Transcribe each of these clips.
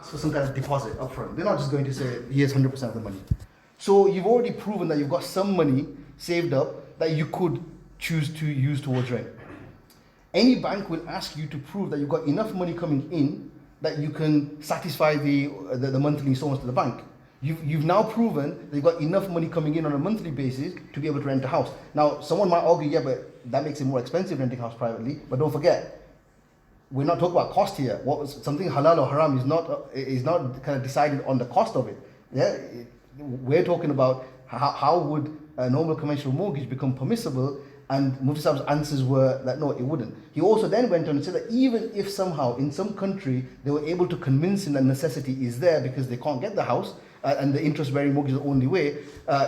for some kind of deposit upfront. They're not just going to say, here's 100% of the money. So you've already proven that you've got some money saved up that you could choose to use towards rent. Any bank will ask you to prove that you've got enough money coming in that you can satisfy the monthly installments to the bank. You've now proven that you've got enough money coming in on a monthly basis to be able to rent a house. Now, someone might argue, yeah, but that makes it more expensive renting a house privately. But don't forget, we're not talking about cost here. Something halal or haram is not kind of decided on the cost of it. Yeah, we're talking about how would a normal conventional mortgage become permissible, and Mufti Sahib's answers were that no, it wouldn't. He also then went on and said that even if somehow in some country they were able to convince him that necessity is there because they can't get the house, and the interest-bearing mortgage is the only way,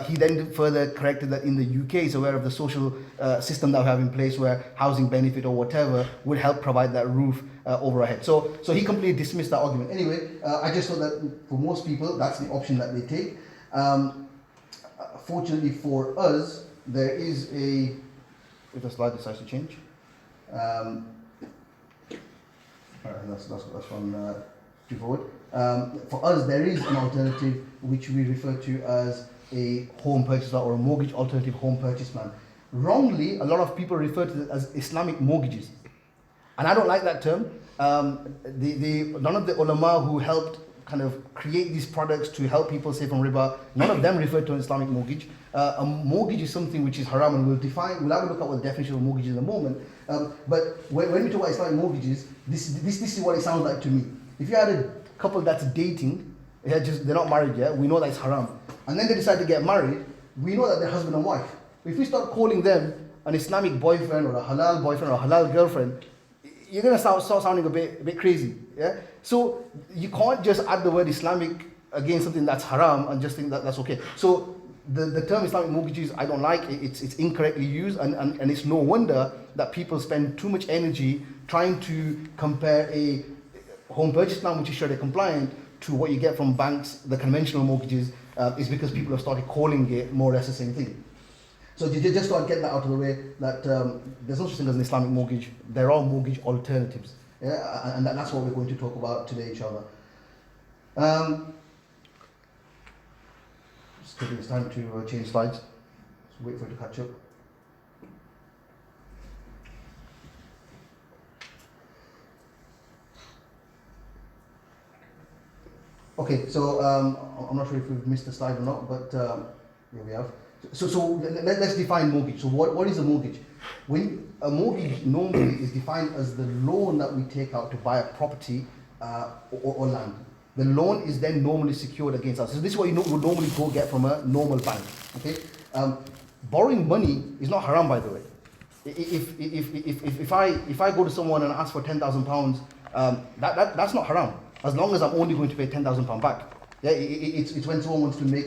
he then further corrected that in the UK is aware of the social system that we have in place where housing benefit or whatever would help provide that roof over our head. So he completely dismissed that argument. Anyway, I just thought that for most people, that's the option that they take. Fortunately for us, there is if the slide decides to change. Alright, that's one too forward. For us, there is an alternative which we refer to as a home purchase or a mortgage alternative home purchase plan. Wrongly, a lot of people refer to it as Islamic mortgages. And I don't like that term. None of the ulama who helped kind of create these products to help people save from riba, none of them refer to an Islamic mortgage. A mortgage is something which is haram, and we'll have a look at what the definition of mortgage is in a moment. But when we talk about Islamic mortgages, this is what it sounds like to me. If you had a couple that's dating, they're not married yet, we know that it's haram. And then they decide to get married, we know that they're husband and wife. If we start calling them an Islamic boyfriend or a halal boyfriend or a halal girlfriend, you're going to start sounding a bit crazy. Yeah. So you can't just add the word Islamic against something that's haram and just think that that's okay. So the term Islamic mortgages, I don't like. It's incorrectly used, and it's no wonder that people spend too much energy trying to compare a home purchase plan, which is sharia compliant, to what you get from banks, the conventional mortgages, is because people have started calling it more or less the same thing. So just to get that out of the way, that there's no such thing as an Islamic mortgage. There are mortgage alternatives. Yeah, and that's what we're going to talk about today, inshallah. Just taking this time to change slides. Just wait for it to catch up. Okay, so I'm not sure if we've missed a slide or not, but here we have. So let's define mortgage. So what is a mortgage? When a mortgage normally is defined as the loan that we take out to buy a property or land. The loan is then normally secured against us. So this is what you would normally go get from a normal bank. Okay, borrowing money is not haram, by the way. If I go to someone and ask for £10,000, that's not haram, as long as I'm only going to pay £10,000 back. Yeah, it's when someone wants to make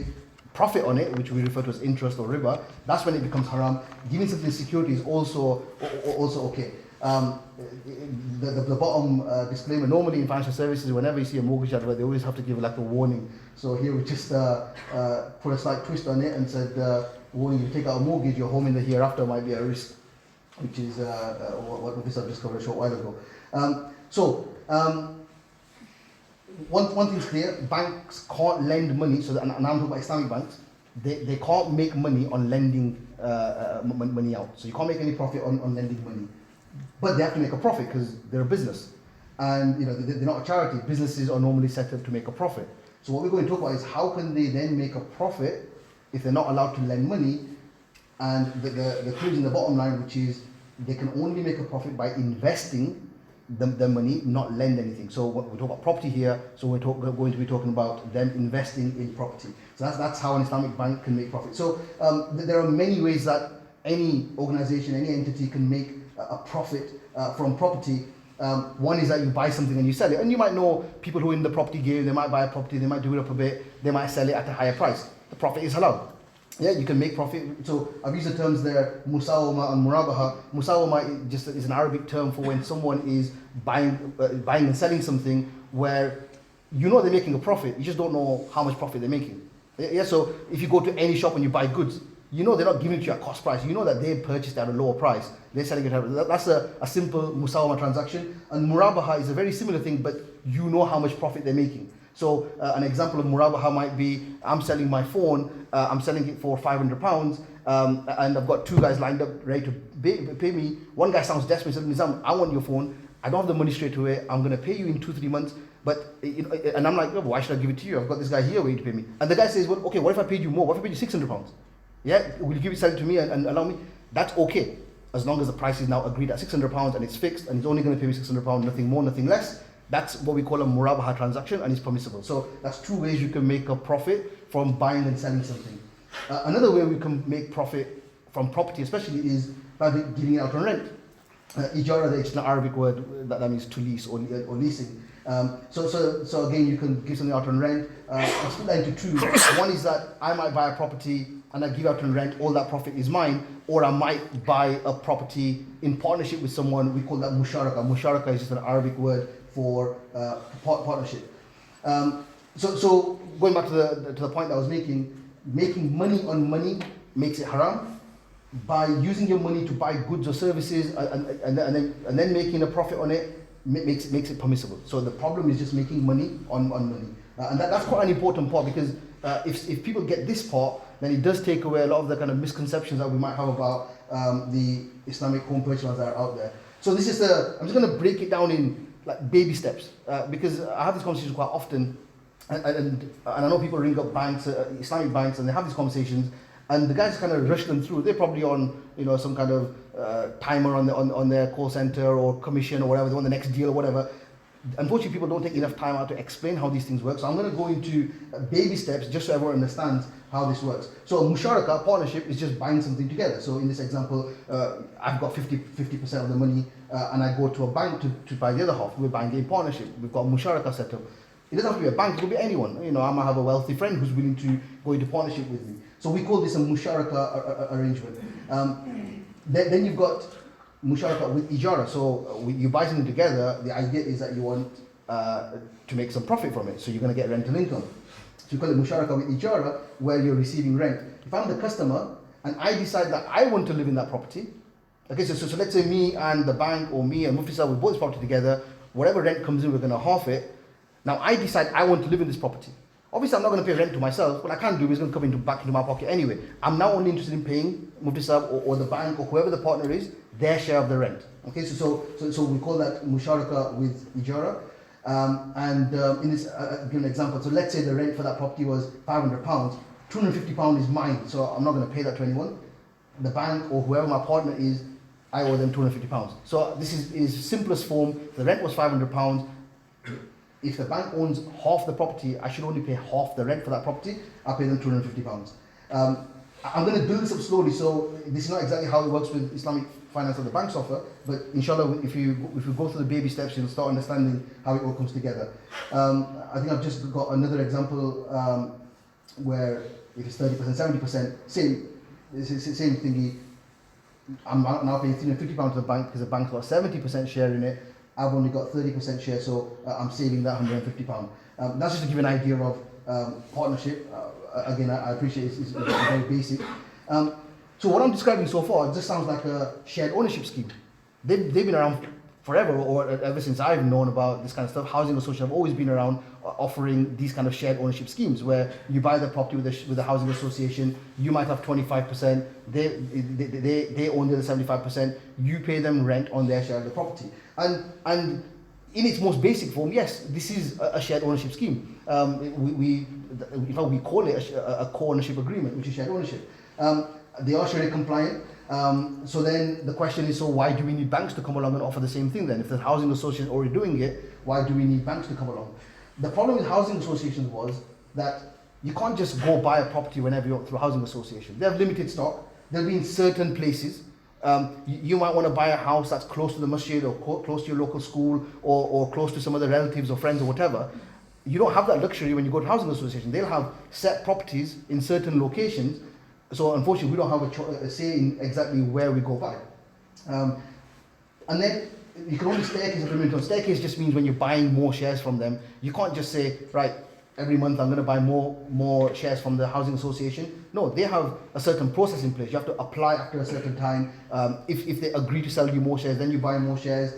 profit on it, which we refer to as interest or riba, that's when it becomes haram. Giving something security is also okay. The bottom disclaimer, normally in financial services, whenever you see a mortgage advert, they always have to give like a warning. So here we just put a slight twist on it and said, warning, you take out a mortgage, your home in the hereafter might be at risk, which is what we discovered a short while ago. One thing's clear, banks can't lend money, so and I'm talking about Islamic banks, they can't make money on lending money out. So you can't make any profit on lending money. But they have to make a profit because they're a business. And they're not a charity. Businesses are normally set up to make a profit. So what we're going to talk about is how can they then make a profit if they're not allowed to lend money. And the clue in the bottom line, which is they can only make a profit by investing the money, not lend anything. So we talk about property here, so we're going to be talking about them investing in property. So that's how an Islamic bank can make profit. So there are many ways that any organization, any entity can make a profit from property. One is that you buy something and you sell it. And you might know people who are in the property game, they might buy a property, they might do it up a bit, they might sell it at a higher price. The profit is halal. Yeah, you can make profit. So I've used the terms there, musawama and murabaha. Musawama just is an Arabic term for when someone is buying and selling something where they're making a profit, you just don't know how much profit they're making. Yeah, so if you go to any shop and you buy goods, you know they're not giving it to you at cost price. You know that they purchased at a lower price. They're selling it at that's a simple musawama transaction. And murabaha is a very similar thing, but you know how much profit they're making. So an example of murabaha might be, I'm selling my phone, I'm selling it for £500, and I've got two guys lined up ready to pay me. One guy sounds desperate, says, Nizam, I want your phone. I don't have the money straight away. I'm going to pay you in 2-3 months. But you know, and I'm like, oh, why should I give it to you? I've got this guy here waiting to pay me. And the guy says, well, okay, what if I paid you more? What if I paid you £600? Yeah, will you sell it to me and allow me? That's okay, as long as the price is now agreed at £600 and it's fixed and he's only going to pay me £600, nothing more, nothing less. That's what we call a murabaha transaction, and it's permissible. So that's two ways you can make a profit from buying and selling something. Another way we can make profit from property, especially, is by giving it out on rent. Ijara, it's an Arabic word that means to lease or leasing. So again, you can give something out on rent. I'll split that into two. One is that I might buy a property and I give out on rent, all that profit is mine, or I might buy a property in partnership with someone. We call that musharaka. Musharaka is just an Arabic word for partnership. So going back to the point that I was making money on money makes it haram. By using your money to buy goods or services and then making a profit on it makes it permissible. So the problem is just making money on money, and that's quite an important part, because if people get this part, then it does take away a lot of the kind of misconceptions that we might have about the Islamic home purchase that are out there. So this is I'm just going to break it down in like baby steps, because I have these conversations quite often, and I know people ring up banks, Islamic banks, and they have these conversations. And the guys kind of rush them through. They're probably on, some kind of timer on their call center or commission or whatever. They want the next deal or whatever. Unfortunately, people don't take enough time out to explain how these things work. So I'm going to go into baby steps just so everyone understands how this works. So musharaka, partnership, is just buying something together. So in this example, I've got 50% of the money, and I go to a bank to buy the other half. We're buying in partnership. We've got musharaka set up. It doesn't have to be a bank, it could be anyone. I might have a wealthy friend who's willing to go into partnership with me. So we call this a musharaka arrangement. Then you've got musharaka with ijara. So you buy something together, the idea is that you want to make some profit from it. So you're going to get rental income. So you call it musharaka with ijara, where you're receiving rent. If I'm the customer and I decide that I want to live in that property, okay, so let's say me and the bank, or me and Mufti sir, we bought this property together, whatever rent comes in, we're going to half it. Now I decide I want to live in this property. Obviously, I'm not going to pay rent to myself. What I can't do is going to come back into my pocket anyway. I'm now only interested in paying Mufti Sahib or the bank or whoever the partner is, their share of the rent. Okay, so we call that musharaka with ijara. In this, give an example. So let's say the rent for that property was £500. £250 is mine, so I'm not going to pay that to anyone. The bank or whoever my partner is, I owe them £250. So this is simplest form. The rent was £500. If the bank owns half the property, I should only pay half the rent for that property. I pay them £250. I'm going to build this up slowly, so this is not exactly how it works with Islamic finance that the banks offer, but inshallah, if you go through the baby steps, you'll start understanding how it all comes together. I think I've just got another example where if it's 30%, 70%, same thingy. I'm now paying £350 to the bank because the bank's got 70% share in it. I've only got 30% share, so I'm saving that £150. That's just to give you an idea of partnership. Again, I appreciate it's very basic. So what I'm describing so far, it just sounds like a shared ownership scheme. They've been around forever, or ever since I've known about this kind of stuff. Housing associations have always been around offering these kind of shared ownership schemes where you buy the property with the housing association. You might have 25%. They own the other 75%. You pay them rent on their share of the property. And in its most basic form, yes, this is a shared ownership scheme. In fact, we call it a co-ownership agreement, which is shared ownership. They are sharia compliant. So then the question is, so why do we need banks to come along and offer the same thing then? If the housing association is already doing it, why do we need banks to come along? The problem with housing associations was that you can't just go buy a property whenever you're through a housing association. They have limited stock. They'll be in certain places. You might want to buy a house that's close to the masjid or close to your local school or close to some other relatives or friends or whatever. You don't have that luxury when you go to housing association. They'll have set properties in certain locations. So unfortunately, we don't have a say in exactly where we go by. And then you can only staircase agreement on. Staircase just means when you're buying more shares from them, you can't just say, right, every month I'm going to buy more shares from the housing association. No, they have a certain process in place. You have to apply after a certain time. If they agree to sell you more shares, then you buy more shares.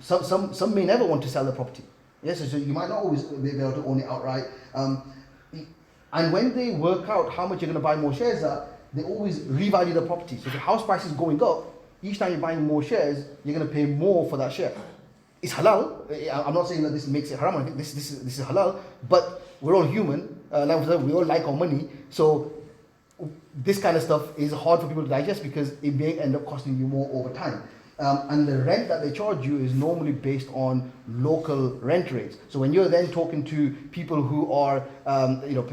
Some may never want to sell the property. Yes, so you might not always be able to own it outright. And when they work out how much you're going to buy more shares at, they always revalue the property. So if the house price is going up, each time you're buying more shares, you're going to pay more for that share. It's halal. I'm not saying that this makes it haram. I think this is halal. But we're all human. Like we said, we all like our money. So this kind of stuff is hard for people to digest because it may end up costing you more over time. And the rent that they charge you is normally based on local rent rates. So when you're then talking to people who are,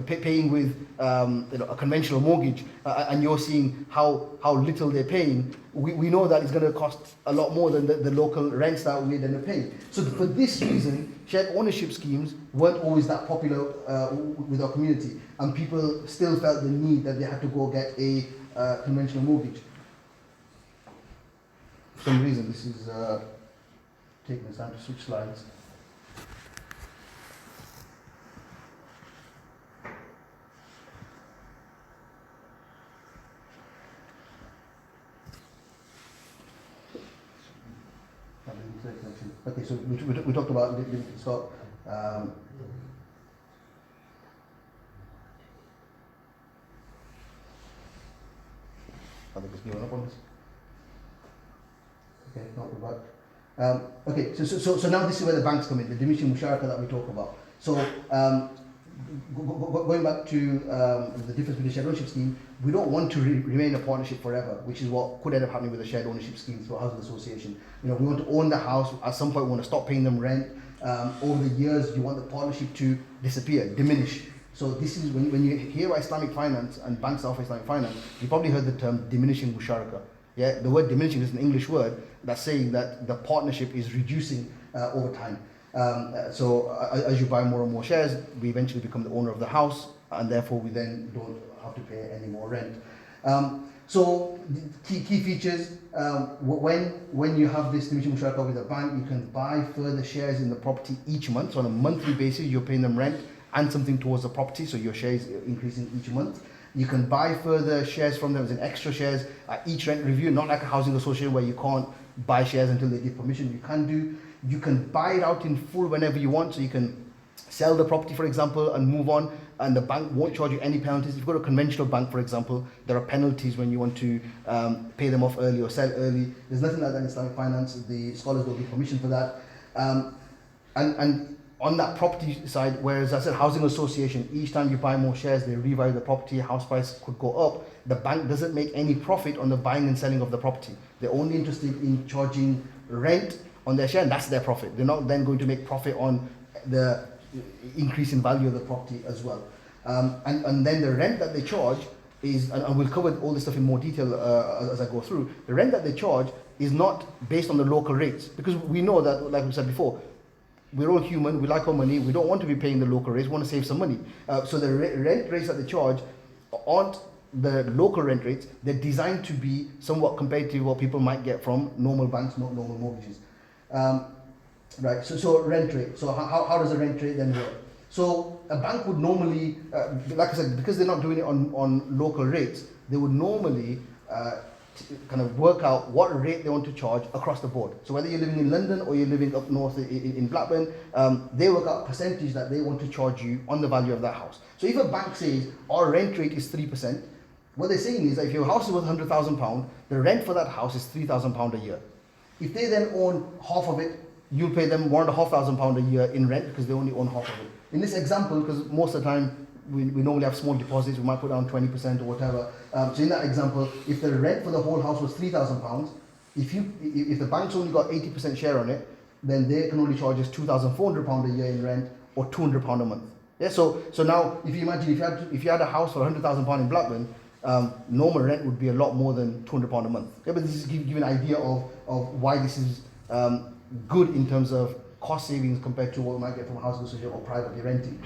paying with, a conventional mortgage, and you're seeing how little they're paying, we know that it's going to cost a lot more than the local rents that we're then paying. So for this reason, shared ownership schemes weren't always that popular with our community, and people still felt the need that they had to go get a conventional mortgage. For some reason, this is taking us time to switch slides. Okay, so we talked about limited stock. I think it's given up on this. Okay, not back. Okay, so now this is where the banks come in, the diminishing musharaka that we talk about. So going back to the difference between the shared ownership scheme, we don't want to remain a partnership forever, which is what could end up happening with a shared ownership scheme through a housing association. We want to own the house. At some point, we want to stop paying them rent. Over the years, you want the partnership to disappear, diminish. So this is when you hear about Islamic finance and banks offer Islamic finance, you probably heard the term diminishing musharaka. Yeah, the word diminishing is an English word that's saying that the partnership is reducing over time. So as you buy more and more shares, we eventually become the owner of the house, and therefore we then don't have to pay any more rent. So the key features, when you have this diminishing musharaka with a bank, you can buy further shares in the property each month. So on a monthly basis, you're paying them rent and something towards the property, so your shares are increasing each month. You can buy further shares from them as an extra shares at each rent review, not like a housing association where you can't buy shares until they give permission. You can buy it out in full whenever you want, so you can sell the property, for example, and move on, and the bank won't charge you any penalties. If you've got a conventional bank, for example, there are penalties when you want to pay them off early or sell early. There's nothing like that in Islamic finance. The scholars don't give permission for that. And on that property side, whereas I said housing association, each time you buy more shares, they revalue the property, house price could go up. The bank doesn't make any profit on the buying and selling of the property. They're only interested in charging rent on their share, and that's their profit. They're not then going to make profit on the increase in value of the property as well. And then the rent that they charge is, and we'll cover all this stuff in more detail as I go through, the rent that they charge is not based on the local rates, because we know that, like we said before, we're all human, we like our money, we don't want to be paying the local rates, we want to save some money. So the rent rates that they charge aren't the local rent rates, they're designed to be somewhat competitive to what people might get from normal banks, not normal mortgages. Right, so rent rate. So how does a rent rate then work? So a bank would normally, like I said, because they're not doing it on local rates, they would normally kind of work out what rate they want to charge across the board. So whether you're living in London or you're living up north in Blackburn, they work out a percentage that they want to charge you on the value of that house. So if a bank says our rent rate is 3%, what they're saying is that if your house is worth £100,000, the rent for that house is £3,000 a year. If they then own half of it, you'll pay them £1,500 a year in rent because they only own half of it. In this example, because most of the time we normally have small deposits, we might put down 20% or whatever. So in that example, if the rent for the whole house was £3,000, if the bank's only got 80% share on it, then they can only charge us £2,400 a year in rent or £200 a month. Yeah. So now if you imagine if you had a house for £100,000 in Blackburn, normal rent would be a lot more than £200 a month. Yeah, but this is give you an idea of why this is good in terms of cost savings compared to what we might get from a housing association or privately renting.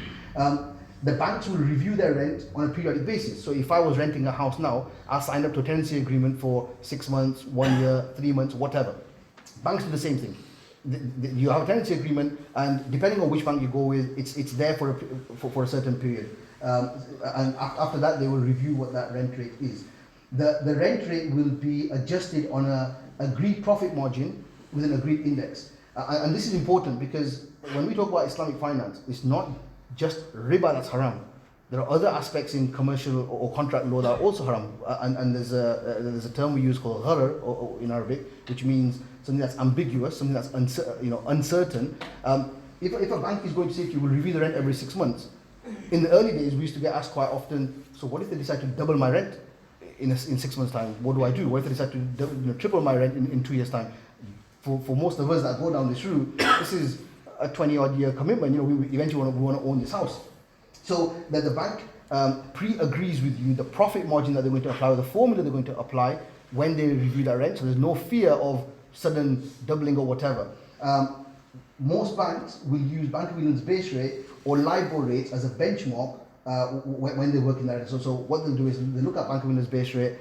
The banks will review their rent on a periodic basis. So if I was renting a house now, I'll sign up to a tenancy agreement for 6 months, 1 year, 3 months, whatever. Banks do the same thing. you have a tenancy agreement, and depending on which bank you go with, it's there for a certain period. And after that, they will review what that rent rate is. The rent rate will be adjusted on a agreed profit margin with an agreed index. And this is important because when we talk about Islamic finance, it's not just riba that's haram. There are other aspects in commercial or contract law that are also haram. And there's a term we use called gharar or in Arabic, which means something that's ambiguous, something that's uncertain. If a bank is going to say to you, we'll review the rent every 6 months, in the early days we used to get asked quite often, so what if they decide to double my rent in 6 months' time? What do I do? What if they decide to triple my rent in 2 years' time? For most of us that go down this route, this is a 20-odd year commitment. We eventually want to own this house. So that the bank pre-agrees with you the profit margin that they're going to apply, or the formula they're going to apply when they review that rent. So there's no fear of sudden doubling or whatever. Most banks will use Bank of England's base rate or LIBOR rates as a benchmark when they work in that. So what they'll do is they look at Bank of England's base rate.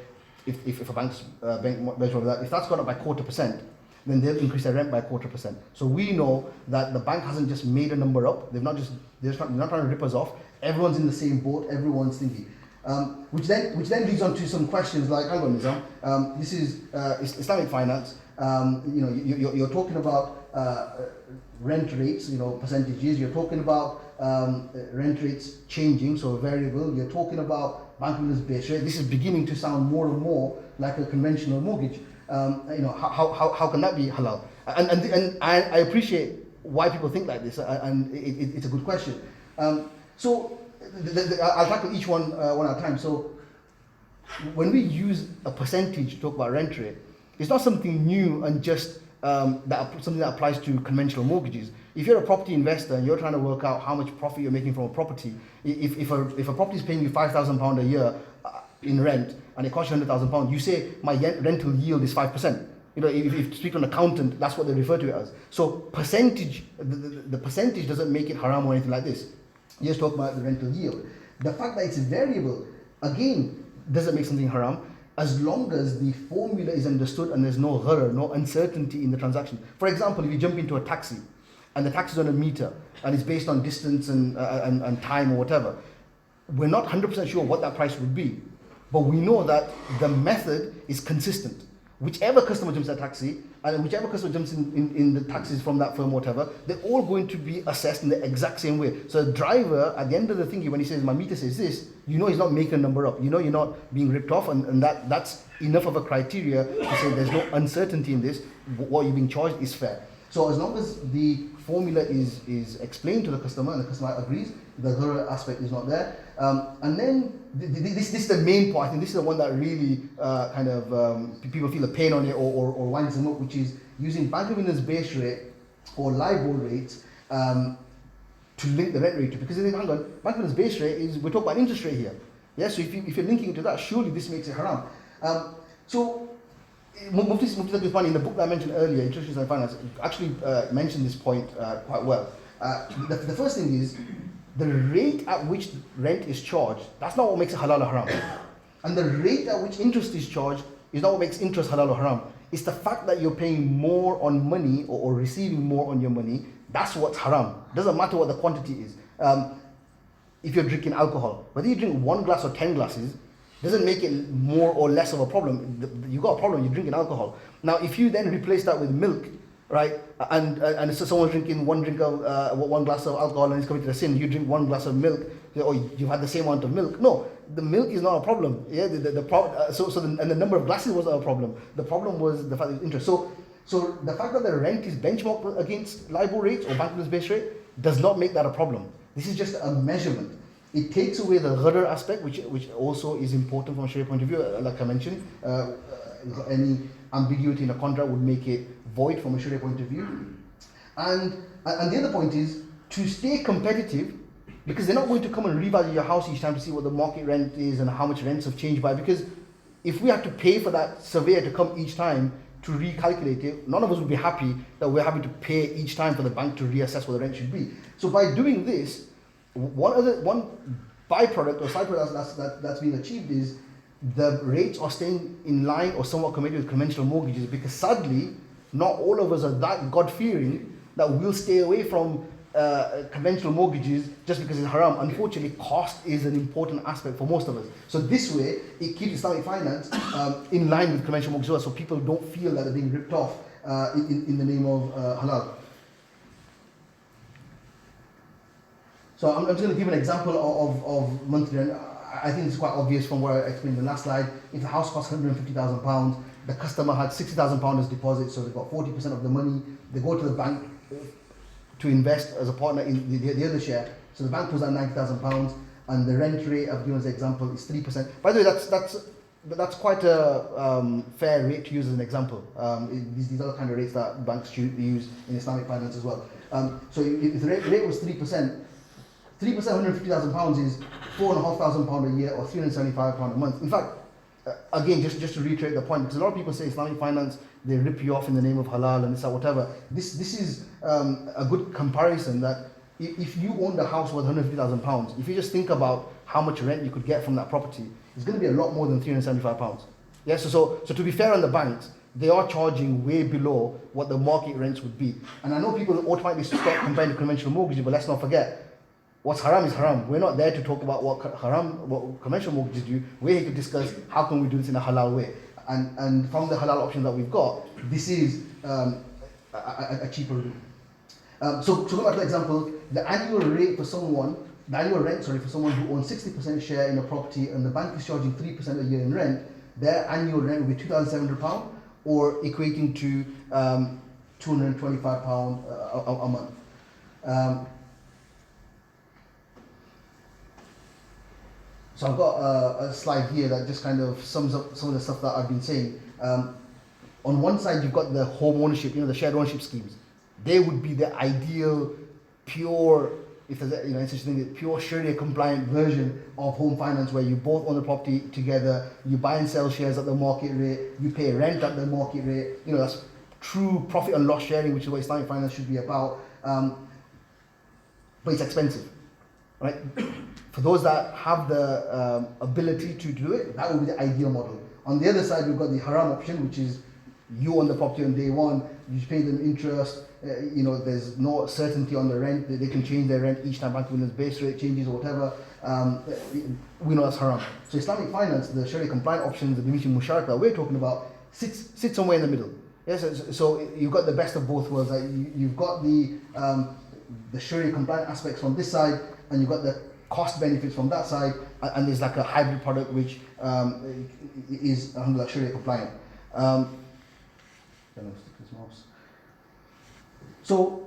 If a bank's benchmark that, if that's gone up by 0.25%, then they'll increase their rent by 0.25%. So we know that the bank hasn't just made a number up. They're not trying to rip us off. Everyone's in the same boat. Everyone's thinking. Which then leads on to some questions like, hang on, Nizam, this is Islamic finance. You're talking about rent rates, percentages. You're talking about rent rates changing, so a variable. You're talking about Bank of England's base rate. This is beginning to sound more and more like a conventional mortgage. How can that be halal? And I appreciate why people think like this, and it's a good question. So I'll tackle each one at a time. So when we use a percentage to talk about rent rate, it's not something new and just something that applies to conventional mortgages. If you're a property investor and you're trying to work out how much profit you're making from a property, if a property is paying you £5,000 a year in rent and it costs you £100,000, you say my rental yield is 5%. If you speak to an accountant, that's what they refer to it as. So percentage, the percentage doesn't make it haram or anything like this. You just talk about the rental yield. The fact that it's a variable, again, doesn't make something haram as long as the formula is understood and there's no gharar, no uncertainty in the transaction. For example, if you jump into a taxi and the taxi is on a meter and it's based on distance and time or whatever, we're not 100% sure what that price would be. But we know that the method is consistent. Whichever customer jumps in a taxi, and whichever customer jumps in the taxis from that firm or whatever, they're all going to be assessed in the exact same way. So the driver, at the end of the thing, when he says, my meter says this, he's not making a number up. You're not being ripped off, and that's enough of a criteria to say there's no uncertainty in this. What you're being charged is fair. So as long as the formula is explained to the customer and the customer agrees, the gharar aspect is not there. And then this is the main part. I think this is the one that really people feel a pain on it or winds them up, which is using Bank of England's base rate or LIBOR rates to link the rent rate to. Because hang on, Bank of England's base rate is, we're talking about interest rate here. Yeah, so if you're linking it to that, surely this makes it haram. So Mufti in the book that I mentioned earlier, Introduction to Finance, actually mentioned this point quite well. The first thing is, the rate at which rent is charged, that's not what makes it halal or haram. And the rate at which interest is charged is not what makes interest halal or haram. It's the fact that you're paying more on money or receiving more on your money, that's what's haram. Doesn't matter what the quantity is. If you're drinking alcohol, whether you drink 1 glass or 10 glasses, doesn't make it more or less of a problem. You got a problem, you're drinking alcohol. Now, if you then replace that with milk, right, and so someone's drinking 1 glass of alcohol and he's committed a sin, you drink 1 glass of milk, or you've had the same amount of milk. No, the milk is not a problem. Yeah, and the number of glasses was not a problem. The problem was the fact that it's interest. So the fact that the rent is benchmarked against LIBOR rates or Bank of England's base rate does not make that a problem. This is just a measurement. It takes away the gharar aspect, which also is important from a sharia point of view. Like I mentioned, any ambiguity in a contract would make it void from a sharia point of view. And the other point is to stay competitive, because they're not going to come and revalue your house each time to see what the market rent is and how much rents have changed by. Because if we have to pay for that surveyor to come each time to recalculate it, none of us would be happy that we're having to pay each time for the bank to reassess what the rent should be. So by doing this, one byproduct or side product that's being achieved is the rates are staying in line or somewhat competitive with conventional mortgages, because sadly, not all of us are that God-fearing that we'll stay away from conventional mortgages just because it's haram. Unfortunately, cost is an important aspect for most of us. So this way, it keeps Islamic finance in line with conventional mortgages, as well, so people don't feel that they're being ripped off in the name of halal. So I'm just going to give an example of monthly rent. I think it's quite obvious from what I explained in the last slide. If the house costs £150,000, the customer had £60,000 as deposit, so they've got 40% of the money. They go to the bank to invest as a partner in the other share. So the bank puts out £90,000, and the rent rate I've given as an example is 3%. By the way, that's quite a fair rate to use as an example. These are the kind of rates that banks use in Islamic finance as well. So if the rate was 3%, £150,000 is £4,500 a year, or £375 a month. In fact, again, just to reiterate the point, because a lot of people say Islamic finance, they rip you off in the name of halal and this or whatever. This is a good comparison that if you owned a house worth £150,000, if you just think about how much rent you could get from that property, it's going to be a lot more than £375. Yeah, so to be fair on the banks, they are charging way below what the market rents would be. And I know people automatically start comparing to conventional mortgages, but let's not forget, what's haram is haram. We're not there to talk about what conventional mortgages do. We're here to discuss how can we do this in a halal way. And from the halal options that we've got, this is a cheaper route. So going back to the example, the annual rent for someone who owns 60% share in a property and the bank is charging 3% a year in rent, their annual rent will be £2,700, or equating to £225 a month. So I've got a slide here that just kind of sums up some of the stuff that I've been saying. On one side, you've got the home ownership, the shared ownership schemes. They would be the ideal, pure, if there's pure Sharia compliant version of home finance, where you both own the property together, you buy and sell shares at the market rate, you pay rent at the market rate. That's true profit and loss sharing, which is what Islamic finance should be about. But it's expensive, right? For those that have the ability to do it, that would be the ideal model. On the other side, we've got the haram option, which is you own the property on day one, you pay them interest, there's no certainty on the rent, they can change their rent each time Bank of England's base rate changes or whatever. We know that's haram. So Islamic finance, the Sharia compliant options, the dimension musharaka that we're talking about, sits somewhere in the middle. Yes, so you've got the best of both worlds. You've got the Sharia compliant aspects from this side, and you've got the cost benefits from that side, and there's like a hybrid product which is Sharia compliant. So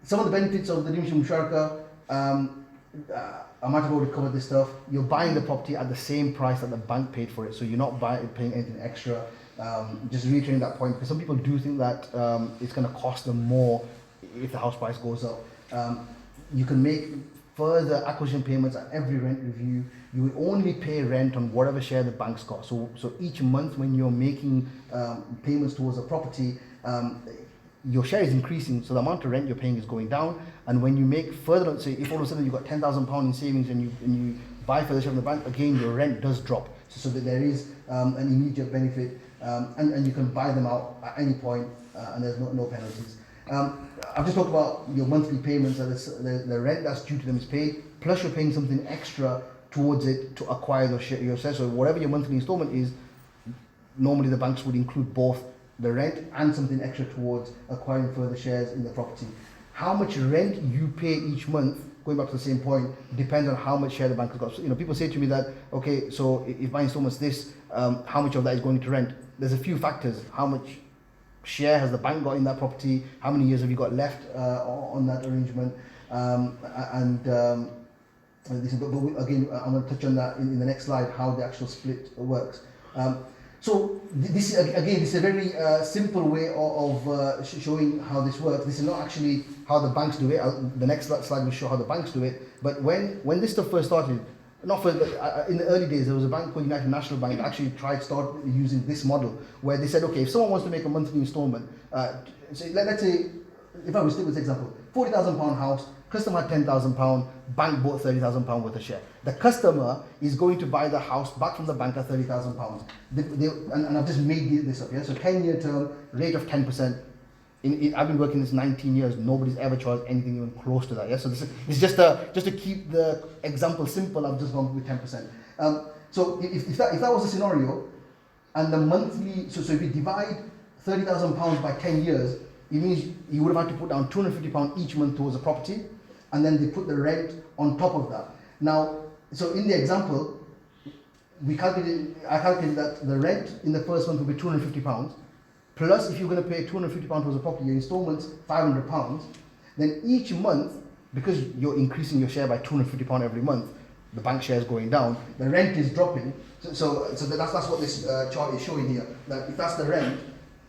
some of the benefits of the dimension musharaka, I might have already covered this stuff. You're buying the property at the same price that the bank paid for it, so you're not paying anything extra. Just reiterating that point, because some people do think that it's going to cost them more if the house price goes up. You can make further acquisition payments at every rent review. You will only pay rent on whatever share the bank's got. So each month when you're making payments towards a property, your share is increasing, so the amount of rent you're paying is going down. And when you make further, say if all of a sudden you've got £10,000 in savings and you buy further share from the bank, again your rent does drop. So that there is an immediate benefit, and you can buy them out at any point, and there's no penalties. I've just talked about your monthly payments, the rent that's due to them is paid, plus you're paying something extra towards it to acquire your shares. So whatever your monthly installment is, normally the banks would include both the rent and something extra towards acquiring further shares in the property. How much rent you pay each month, going back to the same point, depends on how much share the bank has got. So, people say to me that, okay, so if my installment's this, how much of that is going to rent? There's a few factors. How much share has the bank got in that property? How many years have you got left on that arrangement? But again, I'm going to touch on that in the next slide, how the actual split works. So this is a very simple way of showing how this works. This is not actually how the banks do it. The next slide will show how the banks do it. But when this stuff first started, in the early days, there was a bank called United National Bank that actually tried to start using this model, where they said, okay, if someone wants to make a monthly installment, so let's say, if I was still with this example, £40,000 house, Customer had £10,000, bank bought £30,000 worth of share. The customer is going to buy the house back from the bank at £30,000. And I've just made this up, yeah? So 10-year term, rate of 10%. I've been working this 19 years, nobody's ever charged anything even close to that, yeah? So this is just to keep the example simple, I've just gone with 10%. So if that was a scenario, and the monthly, so if you divide £30,000 by 10 years, it means you would have had to put down £250 each month towards a property, and then they put the rent on top of that. Now, so in the example, I calculated that the rent in the first month would be £250, plus if you're going to pay £250 towards a property, your installments £500, then each month, because you're increasing your share by £250 every month, the bank share is going down, the rent is dropping. So that's what this chart is showing here. That if that's the rent,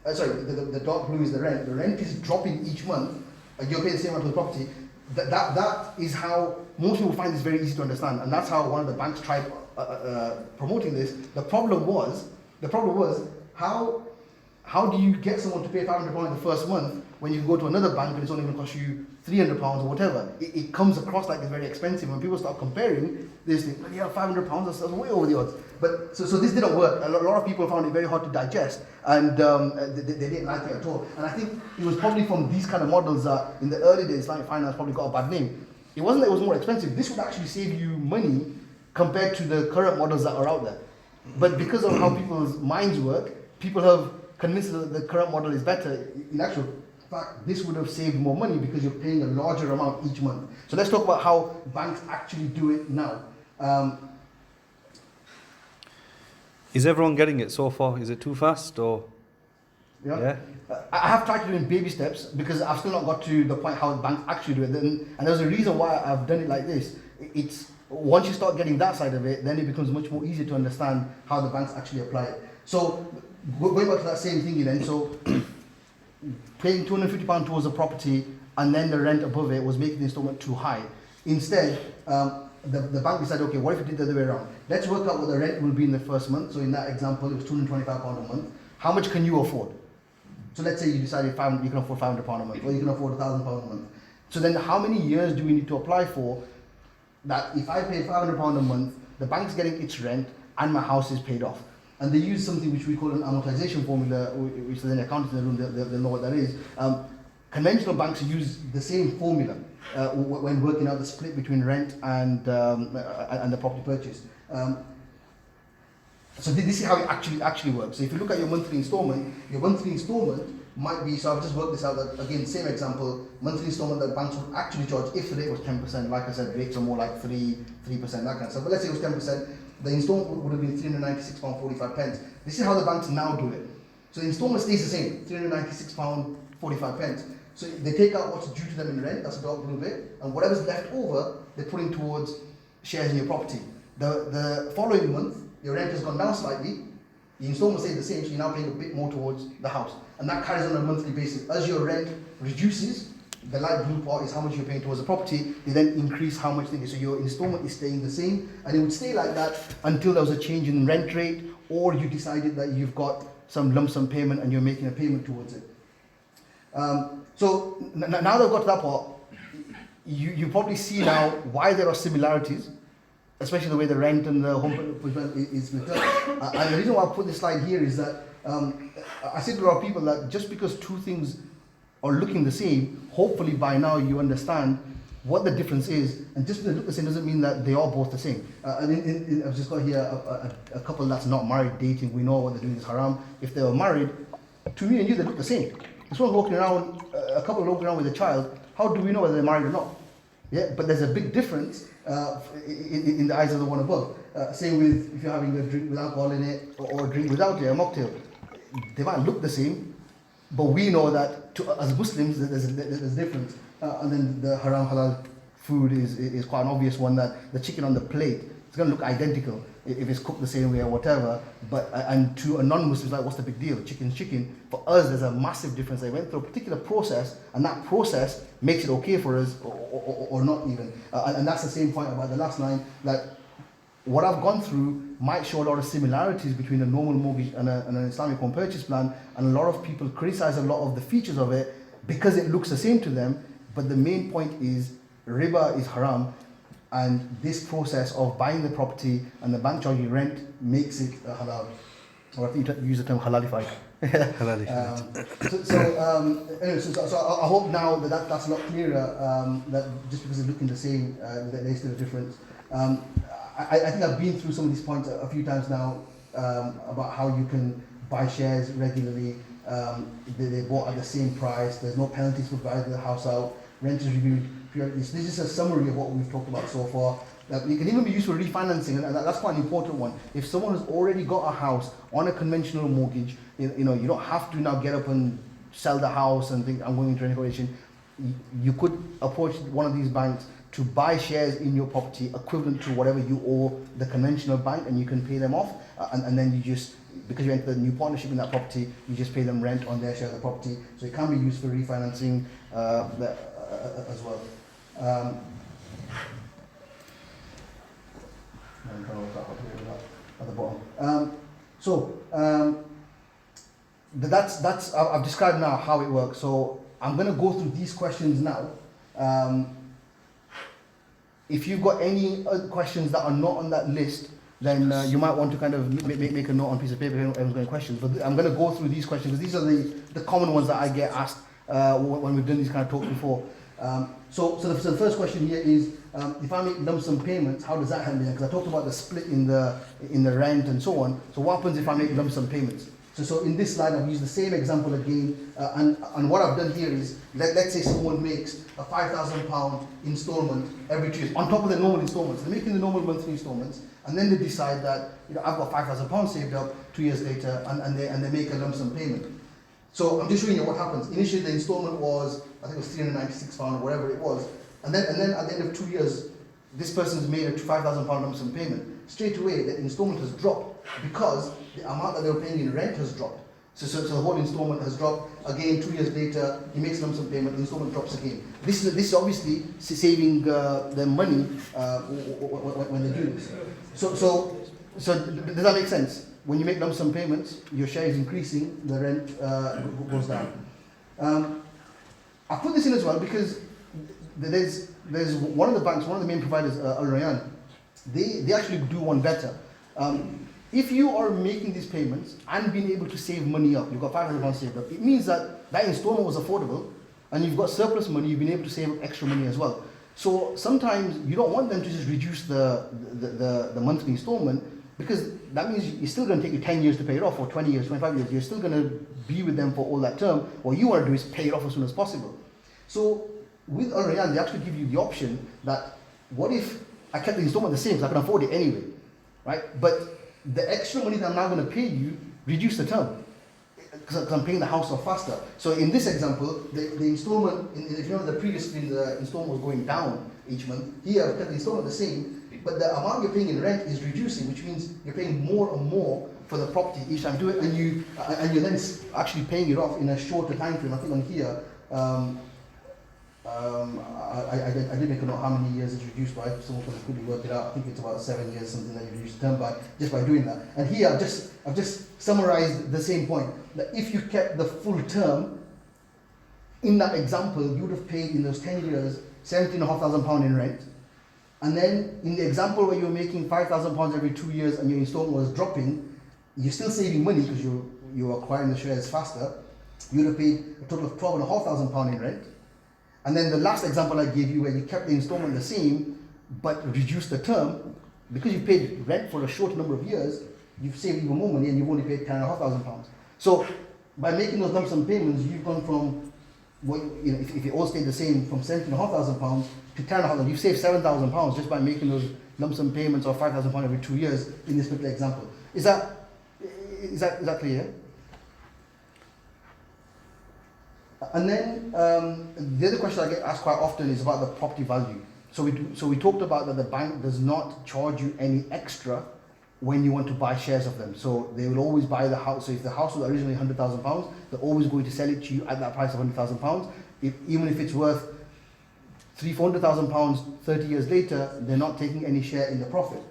the dark blue is the rent is dropping each month, and you're paying the same amount for the property. That is how most people find this very easy to understand, and that's how one of the banks tried promoting this. The problem was how do you get someone to pay £500 in the first month when you go to another bank and it's only going to cost you £300 or whatever? It comes across like it's very expensive. When people start comparing, they think, yeah, £500, that's way over the odds. But so this didn't work. A lot of people found it very hard to digest, and they didn't like it at all. And I think it was probably from these kind of models that in the early days, Islamic finance probably got a bad name. It wasn't that it was more expensive. This would actually save you money compared to the current models that are out there. But because of how people's minds work, people have convinced that the current model is better. In actual fact, this would have saved more money because you're paying a larger amount each month. So let's talk about how banks actually do it now. Is everyone getting it so far? Is it too fast or? Yeah. I have tried to do it in baby steps because I've still not got to the point how banks actually do it. And there's a reason why I've done it like this. It's once you start getting that side of it, then it becomes much more easier to understand how the banks actually apply it. So going back to that same thing then, so paying £250 towards a property and then the rent above it was making the installment too high. Instead, the bank decided, okay, what if we did the other way around? Let's work out what the rent will be in the first month. So in that example, it was £225 a month. How much can you afford? So let's say you decided you can afford £500 a month, or you can afford £1,000 a month. So then how many years do we need to apply for that if I pay £500 a month, the bank's getting its rent and my house is paid off? And they use something which we call an amortization formula, which is an accountant in the room, they'll know what that is. Conventional banks use the same formula when working out the split between rent and the property purchase. So this is how it actually works. So if you look at your monthly installment might be, so I've just worked this out, that again, same example, monthly installment that banks would actually charge if the rate was 10%, like I said, rates are more like 3%, that kind of stuff. But let's say it was 10%, the installment would have been £396.45. This is how the banks now do it. So the installment stays the same, £396.45. So they take out what's due to them in rent, that's a dark blue bit, and whatever's left over, they put in towards shares in your property. The following month, your rent has gone down slightly, the installment stays the same, so you're now paying a bit more towards the house. And that carries on a monthly basis. As your rent reduces, the light blue part is how much you're paying towards the property, they then increase how much thing is. So your installment is staying the same, and it would stay like that until there was a change in rent rate, or you decided that you've got some lump sum payment and you're making a payment towards it. So now they've got to that part, you probably see now why there are similarities, especially the way the rent and the home is returned. And the reason why I put this slide here is that I say to a lot of people that just because two things are looking the same, hopefully by now you understand what the difference is, and just because they look the same doesn't mean that they are both the same. And I've just got here a couple that's not married dating. We know what they're doing is haram. If they were married, to me and you they look the same. This one's walking around, a couple walking around with a child. How do we know whether they're married or not? Yeah, but there's a big difference in the eyes of the one above. Same with if you're having a drink with alcohol in it or a drink without it, a mocktail. They might look the same, but we know that as Muslims there's a difference. And then the haram halal food is quite an obvious one, that the chicken on the plate is going to look identical if it's cooked the same way or whatever. And to a non-Muslim, it's like, what's the big deal? Chicken's chicken. For us, there's a massive difference. They went through a particular process, and that process makes it okay for us or not even. And that's the same point about the last line, that what I've gone through might show a lot of similarities between a normal mortgage and an Islamic home purchase plan, and a lot of people criticize a lot of the features of it because it looks the same to them, but the main point is riba is haram, and this process of buying the property and the bank charging rent makes it halal. Or I think you use the term halalified. Anyway, so I hope now that's a lot clearer, that just because they look the same, that there's still a difference. I think I've been through some of these points a few times now, about how you can buy shares regularly. They bought at the same price. There's no penalties for buying the house out. Rent is reviewed periodically. So this is a summary of what we've talked about so far. It can even be used for refinancing, and that's quite an important one. If someone has already got a house on a conventional mortgage, you don't have to now get up and sell the house and think I'm going into renovation. You could approach one of these banks to buy shares in your property equivalent to whatever you owe the conventional bank, and you can pay them off, and then you just, because you enter a new partnership in that property, you just pay them rent on their share of the property. So it can be used for refinancing as well. I'm trying to work out how to do that at the bottom. That's I've described now how it works. So I'm going to go through these questions now. If you've got any other questions that are not on that list, then you might want to kind of make a note on a piece of paper if anyone's got any questions. But I'm going to go through these questions because these are the common ones that I get asked when we've done these kind of talks before. So the first question here is, if I make lump sum payments, how does that help me? Because I talked about the split in the rent and so on. So what happens if I make lump sum payments? So in this slide, I've used the same example again, and what I've done here is, let's say someone makes a £5,000 installment every 2 years, on top of the normal installments. They're making the normal monthly installments, and then they decide that, I've got £5,000 saved up 2 years later, and they make a lump sum payment. So I'm just showing you what happens. Initially, the installment was, I think it was £396 or whatever it was, and then at the end of 2 years, this person's made a £5,000 lump sum payment. Straight away, the installment has dropped because the amount that they were paying in rent has dropped. So the whole installment has dropped. Again, 2 years later, he makes a lump sum payment, the installment drops again. This is obviously saving them money when they do this. So does that make sense? When you make lump sum payments, your share is increasing, the rent goes down. I put this in as well because there's one of the banks, one of the main providers, Al-Momineen, they actually do one better. If you are making these payments and being able to save money up, you've got £500 saved up, it means that installment was affordable and you've got surplus money, you've been able to save up extra money as well. So sometimes you don't want them to just reduce the monthly installment, because that means it's still going to take you 10 years to pay it off, or 20 years, 25 years. You're still going to be with them for all that term. What you want to do is pay it off as soon as possible. So with Al-Momineen, they actually give you the option that, what if I kept the installment the same because I can afford it anyway, right? But the extra money that I'm now going to pay you, reduce the term, because I'm paying the house off faster. So in this example, the installment, if you know the previous screen, the installment was going down each month. Here, I've kept the installment the same, but the amount you're paying in rent is reducing, which means you're paying more and more for the property each time you do it, and you're then actually paying it off in a shorter time frame. I think on here, I did make a note how many years it's reduced by. Someone can quickly work it out. I think it's about 7 years, something that you reduce the term by, just by doing that. And here I've just summarized the same point, that if you kept the full term, in that example, you would have paid in those 10 years £17,500 in rent. And then in the example where you're making £5,000 every 2 years and your installment was dropping, you're still saving money because you're acquiring the shares faster. You would have paid a total of £12,500 in rent. And then the last example I gave you, where you kept the installment the same but reduced the term, because you paid rent for a short number of years, you've saved even more money and you've only paid £10,500. So by making those lump sum payments, you've gone from, if it all stayed the same, from £17,500 to £10,500, you've saved £7,000 just by making those lump sum payments of £5,000 every 2 years in this particular example. Is that clear? And then the other question I get asked quite often is about the property value. So we talked about that the bank does not charge you any extra when you want to buy shares of them. So they will always buy the house. So if the house was originally £100,000, they're always going to sell it to you at that price of £100,000. Even if it's worth £300,000 30 years later, they're not taking any share in the profit.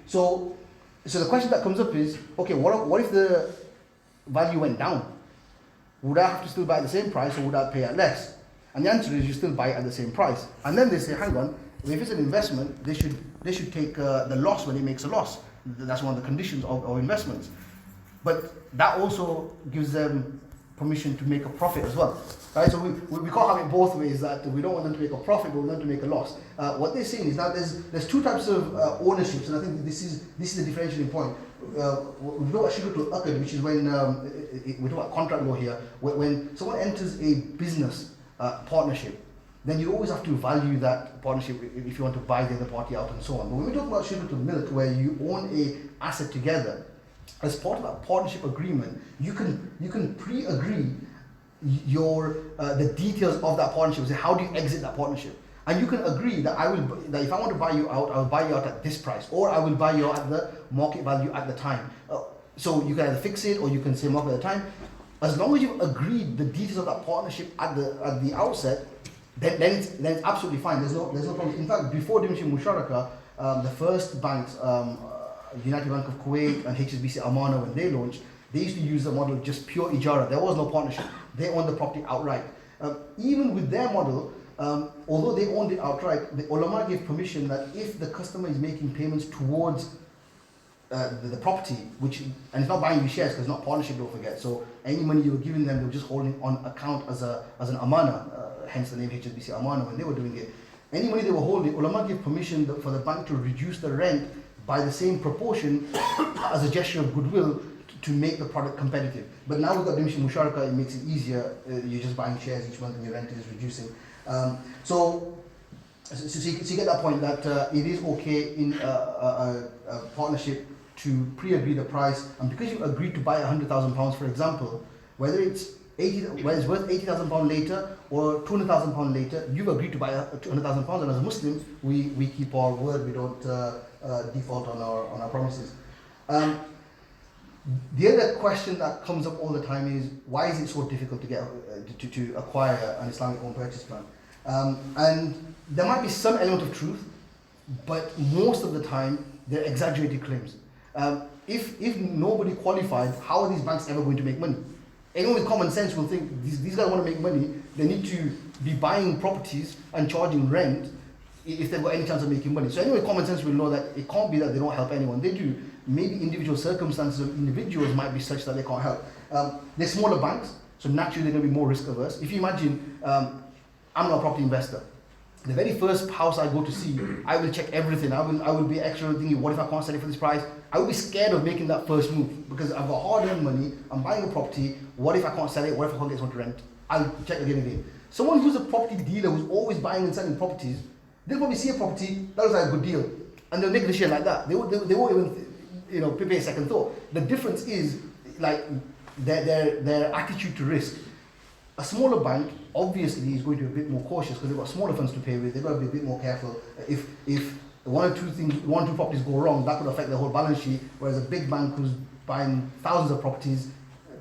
So the question that comes up is, okay, what if the value went down? Would I have to still buy at the same price, or would I pay at less? And the answer is you still buy it at the same price. And then they say, hang on, if it's an investment, they should take the loss when it makes a loss. That's one of the conditions of investments. But that also gives them permission to make a profit as well. Right? So we can't have it both ways, that we don't want them to make a profit, but we want them to make a loss. What they're saying is that there's two types of ownerships, and I think this is the differentiating point. We know what shirkatul aqd, which is when we talk about contract law here, when someone enters a business partnership, then you always have to value that partnership if you want to buy the other party out and so on. But when we talk about shirkatul milk, where you own a asset together, as part of that partnership agreement, you can pre-agree the details of that partnership. Say, how do you exit that partnership? And you can agree that that if I want to buy you out, I will buy you out at this price, or I will buy you out at the market value at the time. So you can either fix it, or you can say market at the time. As long as you've agreed the details of that partnership at the outset, then it's absolutely fine. There's no problem. In fact, before Dimshi Musharaka, the first banks, United Bank of Kuwait and HSBC Amana, when they launched, they used to use the model just pure ijara. There was no partnership. They owned the property outright. Even with their model, although they owned it outright, the ulama gave permission that if the customer is making payments towards the property, and it's not buying you shares because it's not partnership, don't forget. So any money you were giving them, they were just holding on account as an amana, hence the name HSBC Amana when they were doing it. Any money they were holding, ulama gave permission for the bank to reduce the rent by the same proportion as a gesture of goodwill to make the product competitive. But now we've got Dimshi Musharaka, it makes it easier. You're just buying shares each month and your rent is reducing. So you get that point that it is okay in a partnership to pre-agree the price, and because you agreed to buy £100,000, for example, whether it's worth £80,000 later or £200,000 later, you've agreed to buy £200,000, and as Muslims, we keep our word. We don't default on our promises. The other question that comes up all the time is, why is it so difficult to get to acquire an Islamic home purchase plan? And there might be some element of truth, but most of the time they're exaggerated claims. If nobody qualified, how are these banks ever going to make money? Anyone with common sense will think these guys want to make money. They need to be buying properties and charging rent if they've got any chance of making money. So anyone with common sense will know that it can't be that they don't help anyone. They do. Maybe individual circumstances of individuals might be such that they can't help. They're smaller banks, so naturally they're going to be more risk averse. If you imagine, I'm not a property investor. The very first house I go to see, I will check everything. I will be extra thinking, what if I can't sell it for this price? I will be scared of making that first move because I've got hard-earned money. I'm buying a property. What if I can't sell it? What if I can't get someone to rent? I'll check again. Someone who's a property dealer who's always buying and selling properties, they'll probably see a property that looks like a good deal, and they'll make a decision like that. They won't even prepare a second thought. The difference is like their attitude to risk. A smaller bank obviously is going to be a bit more cautious because they've got smaller funds to pay with. They've got to be a bit more careful. If one or two properties go wrong, that could affect the whole balance sheet. Whereas a big bank who's buying thousands of properties,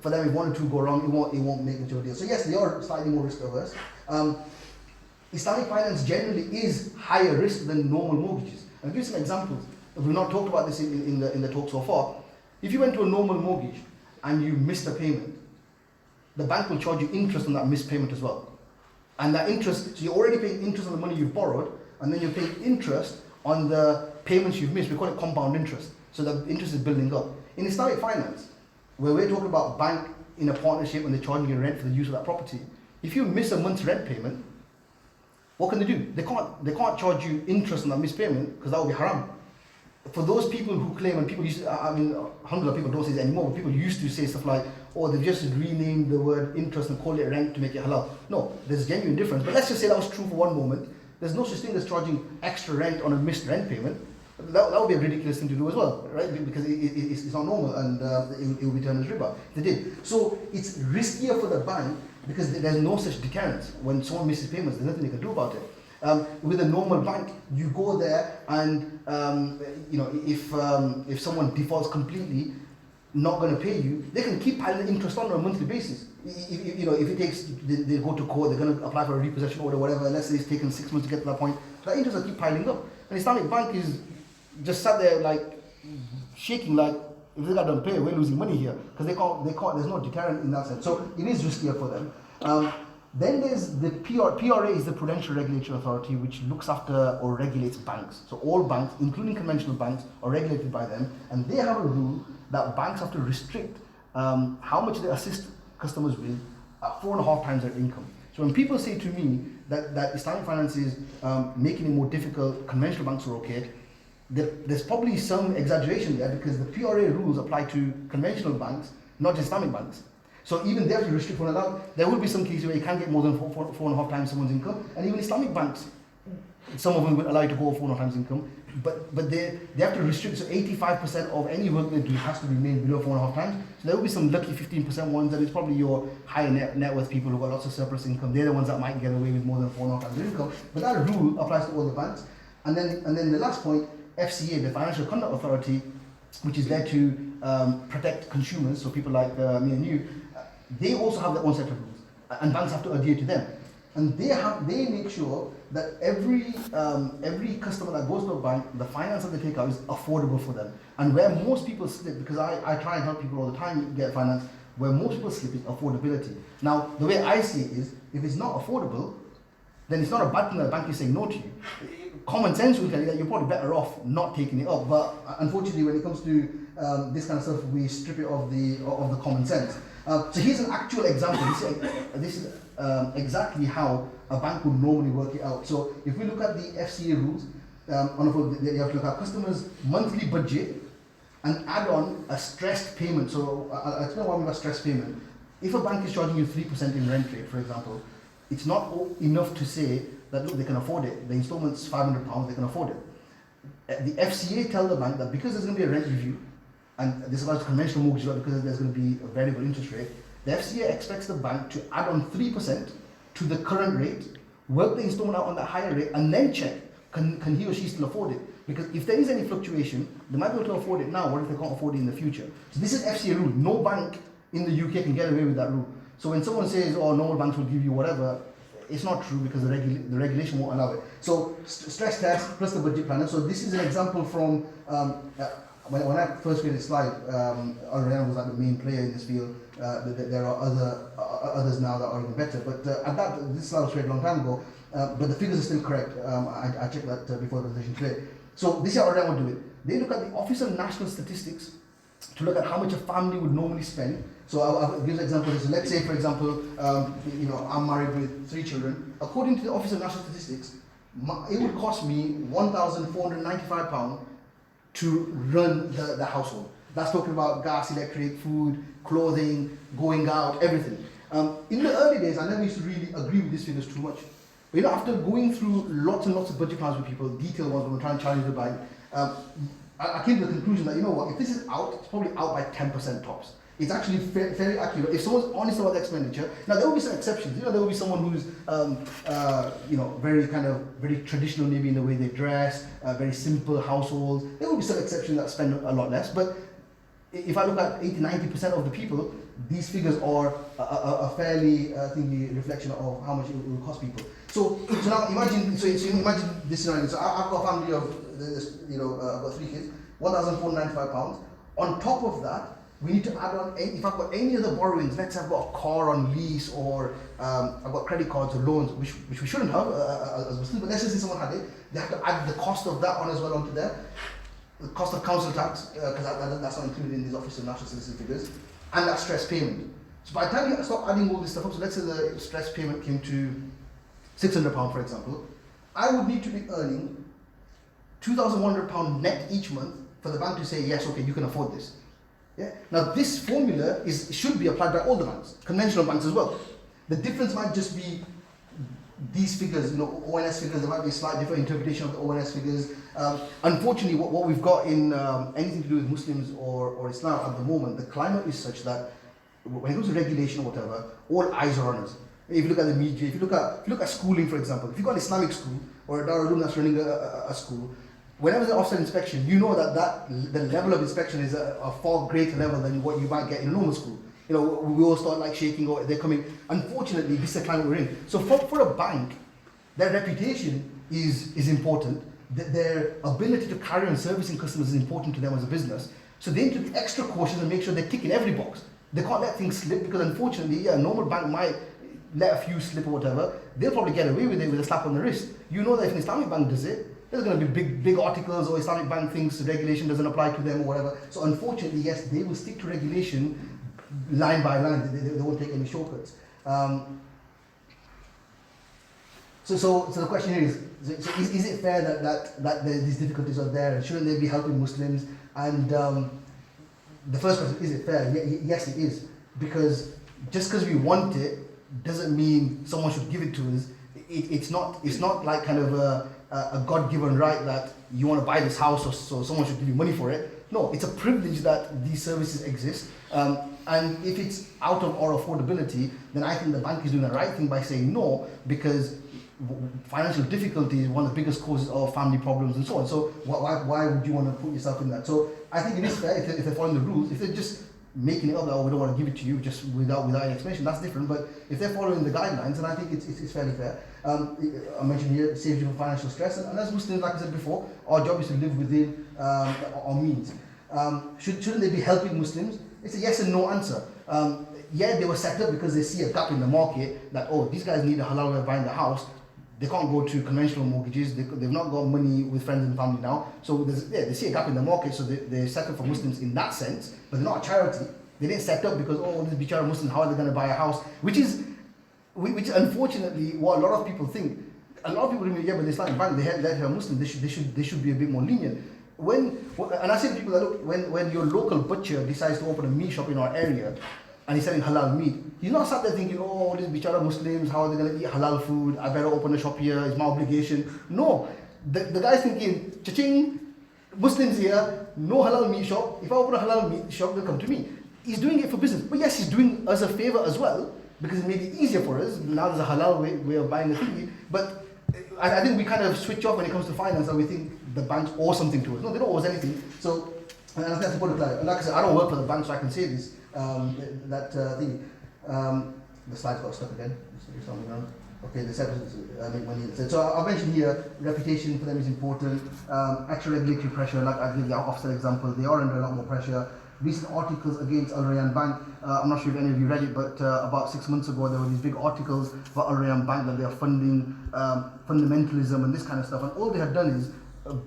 for them if one or two go wrong, it won't make into a deal. So yes, they are slightly more risk averse. Islamic finance generally is higher risk than normal mortgages. I'll give you some examples. We've not talked about this in the talk so far. If you went to a normal mortgage and you missed a payment, the bank will charge you interest on that missed payment as well. And that interest, so you're already paying interest on the money you've borrowed, and then you're paying interest on the payments you've missed. We call it compound interest. So the interest is building up. In Islamic finance, where we're talking about bank in a partnership and they're charging you rent for the use of that property, if you miss a month's rent payment, what can they do? They can't charge you interest on that missed payment because that would be haram. For those people who claim, and people used to, hundreds of people don't say this anymore, but people used to say stuff like, oh, they've just renamed the word interest and call it rent to make it halal. No, there's genuine difference. But let's just say that was true for one moment. There's no such thing as charging extra rent on a missed rent payment. That would be a ridiculous thing to do as well, right? Because it's not normal, and it will be termed as riba. They did. So it's riskier for the bank because there's no such deterrence. When someone misses payments, there's nothing they can do about it. With a normal bank, you go there and if someone defaults completely, not going to pay you, they can keep piling the interest on a monthly basis. If it takes, they go to court, they're going to apply for a repossession order, whatever. Let's say it's taken 6 months to get to that point. That interest will keep piling up. And Islamic bank is just sat there like shaking, like if they don't pay, we're losing money here because they can't. There's no deterrent in that sense. So it is riskier for them. Then there's the PRA is the Prudential Regulatory Authority, which looks after or regulates banks. So all banks, including conventional banks, are regulated by them, and they have a rule that banks have to restrict how much they assist customers with at 4.5 times their income. So when people say to me that Islamic finance is making it more difficult, conventional banks are okay, there's probably some exaggeration there, because the PRA rules apply to conventional banks, not just Islamic banks. So even they have to restrict one another. There will be some cases where you can't get more than 4.5 times someone's income, and even Islamic banks, some of them will allow you to go 4.5 times income, but they have to restrict. So 85% of any work they do has to be made below 4.5 times. So there will be some lucky 15% ones, that is probably your higher net worth people who got lots of surplus income. They're the ones that might get away with more than 4.5 times their income. But that rule applies to all the banks. And then the last point, FCA, the Financial Conduct Authority, which is there to protect consumers, so people like me and you, they also have their own set of rules, and banks have to adhere to them. And they make sure that every customer that goes to a bank, the finance that they take out is affordable for them. And where most people slip, because I try and help people all the time get finance, where most people slip is affordability. Now, the way I see it is, if it's not affordable, then it's not a bad thing that the bank is saying no to you. Common sense will tell you that you're probably better off not taking it up. But unfortunately, when it comes to this kind of stuff, we strip it of the common sense. So here's an actual example. This is exactly how a bank would normally work it out. So if we look at the FCA rules, you have to look at customers' monthly budget and add on a stressed payment. So I'll explain what I mean by stressed payment. If a bank is charging you 3% in rent rate, for example, it's not enough to say that, look, they can afford it. The installment's £500, they can afford it. The FCA tell the bank that because there's going to be a rent review, and this allows conventional mortgage because there's going to be a variable interest rate, the FCA expects the bank to add on 3% to the current rate, work the installment out on that higher rate, and then check, can he or she still afford it? Because if there is any fluctuation, they might be able to afford it now. What if they can't afford it in the future? So this is FCA rule. No bank in the UK can get away with that rule. So when someone says, oh, normal banks will give you whatever, it's not true, because the regulation won't allow it. So stress test plus the budget planner. So this is an example from when I first made this slide. Al-Rayyan was like the main player in this field. There are others now that are even better. But this slide was created a long time ago. But the figures are still correct. I checked that before the presentation today. So this is how Al-Rayyan would do it. They look at the Office of National Statistics to look at how much a family would normally spend. So I'll give an example. So let's say, for example, I'm married with 3 children. According to the Office of National Statistics, it would cost me £1,495 to run the household. That's talking about gas, electric, food, clothing, going out, everything. In the early days, I never used to really agree with these figures too much. But after going through lots and lots of budget plans with people, detailed ones when we're trying to challenge the bank, I came to the conclusion that, you know what, if this is out, it's probably out by 10% tops. It's actually very accurate. If someone's honest about the expenditure, now there will be some exceptions. There will be someone who's, very traditional, maybe in the way they dress, very simple households. There will be some exceptions that spend a lot less. But if I look at 80-90% of the people, these figures are a fairly reflection of how much it will cost people. So now imagine this scenario. So I've got a family of I've got 3 kids, £1,495. On top of that, we need to add on, if I've got any other borrowings, let's say I've got a car on lease, or I've got credit cards or loans, which we shouldn't have as Muslims, but let's just say someone had it, they have to add the cost of that on as well onto there, the cost of council tax, because that's not included in these Office of National Statistics figures, and that stress payment. So by the time you start adding all this stuff up, so let's say the stress payment came to £600, for example, I would need to be earning £2,100 net each month for the bank to say, yes, okay, you can afford this. Yeah. Now this formula should be applied by all the banks, conventional banks as well. The difference might just be these figures, ONS figures. There might be a slight different interpretation of the ONS figures. Unfortunately, what we've got in anything to do with Muslims or Islam at the moment, the climate is such that when it comes to regulation or whatever, all eyes are on us. If you look at the media, if you look at schooling, for example, if you've got an Islamic school or a Darul Uloom that's running a school, whenever there's an offsite inspection, you know that the level of inspection is a far greater level than what you might get in a normal school. We all start shaking, or they're coming. Unfortunately, this is the climate we're in. So for a bank, their reputation is important. Their ability to carry on servicing customers is important to them as a business. So they need to be extra cautious and make sure they're ticking every box. They can't let things slip, because unfortunately, a normal bank might let a few slip or whatever, they'll probably get away with it with a slap on the wrist. You know that if an Islamic bank does it, there's going to be big articles, or Islamic bank thinks regulation doesn't apply to them or whatever. So unfortunately, yes, they will stick to regulation line by line. They won't take any shortcuts. So the question here is it fair that these difficulties are there, and shouldn't they be helping Muslims? And the first question, is it fair? Yes, it is. Because just because we want it doesn't mean someone should give it to us. It's not like kind of a God-given right that you want to buy this house, or so someone should give you money for it. No, it's a privilege that these services exist. And if it's out of our affordability, then I think the bank is doing the right thing by saying no, because financial difficulty is one of the biggest causes of family problems and so on. So why would you want to put yourself in that? So I think it is fair if they're following the rules. If they're just making it up that, oh, we don't want to give it to you just without any explanation, that's different. But if they're following the guidelines, then I think it's fairly fair. I mentioned here, saves you from financial stress, and as Muslims, like I said before, our job is to live within our means. Shouldn't they be helping Muslims? It's a yes and no answer. Yeah, they were set up because they see a gap in the market that, oh, these guys need a halal way of buying the house. They can't go to conventional mortgages. They've not got money with friends and family now. So they see a gap in the market, so they're set up for Muslims in that sense, but they're not a charity. They didn't set up because, oh, these bichara Muslims, how are they going to buy a house? Which is unfortunately what a lot of people think. A lot of people think, yeah, but the Islamic bank, they're Muslim, they should be a bit more lenient. And I say to people that, look, when your local butcher decides to open a meat shop in our area, and he's selling halal meat, he's not sat there thinking, oh, these bichara Muslims, how are they going to eat halal food? I better open a shop here, it's my obligation. No, the guy's thinking, cha-ching, Muslims here, no halal meat shop. If I open a halal meat shop, they'll come to me. He's doing it for business. But yes, he's doing us a favor as well, because it made it easier for us. Now there's a halal way of buying the thingy. But I think we kind of switch off when it comes to finance, and we think the banks owe something to us. No, they don't owe us anything. So, and I think that's important to clarify. Like I said, I don't work for the bank, so I can say this. The slides got stuck again. Okay, the services make money. So I mentioned here, reputation for them is important. Actual regulatory pressure, like I gave the offset example, they are under a lot more pressure. Recent articles against Al Rayyan Bank. I'm not sure if any of you read it, but about 6 months ago there were these big articles about Al Rayyan Bank that they are funding fundamentalism and this kind of stuff. And all they had done is,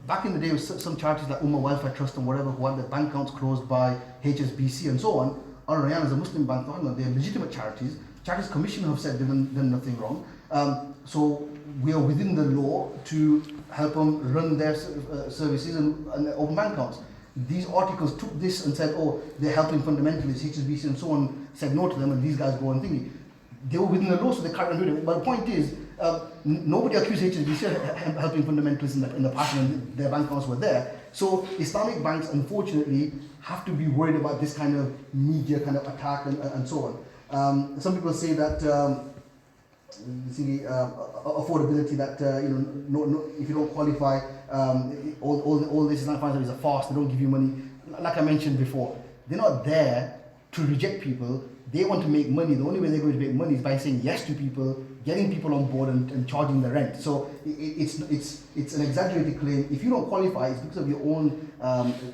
back in the day, with some charities like Ummah Welfare Trust and whatever, who had their bank accounts closed by HSBC and so on, Al Rayyan is a Muslim bank, they're legitimate charities. Charities Commission have said they've done nothing wrong. So we are within the law to help them run their services and open bank accounts. These articles took this and said, oh, they're helping fundamentalists, HSBC and so on, said no to them, and these guys go and thingy. They were within the law, so they carried on doing it. But the point is, nobody accused HSBC of helping fundamentalists in the past, and their bank accounts were there. So Islamic banks, unfortunately, have to be worried about this kind of media kind of attack and so on. Some people say that affordability, that if you don't qualify, all this Islamic finance is a farce. They don't give you money. Like I mentioned before, they're not there to reject people. They want to make money. The only way they're going to make money is by saying yes to people, getting people on board and charging the rent. So it's an exaggerated claim. If you don't qualify, it's because of your own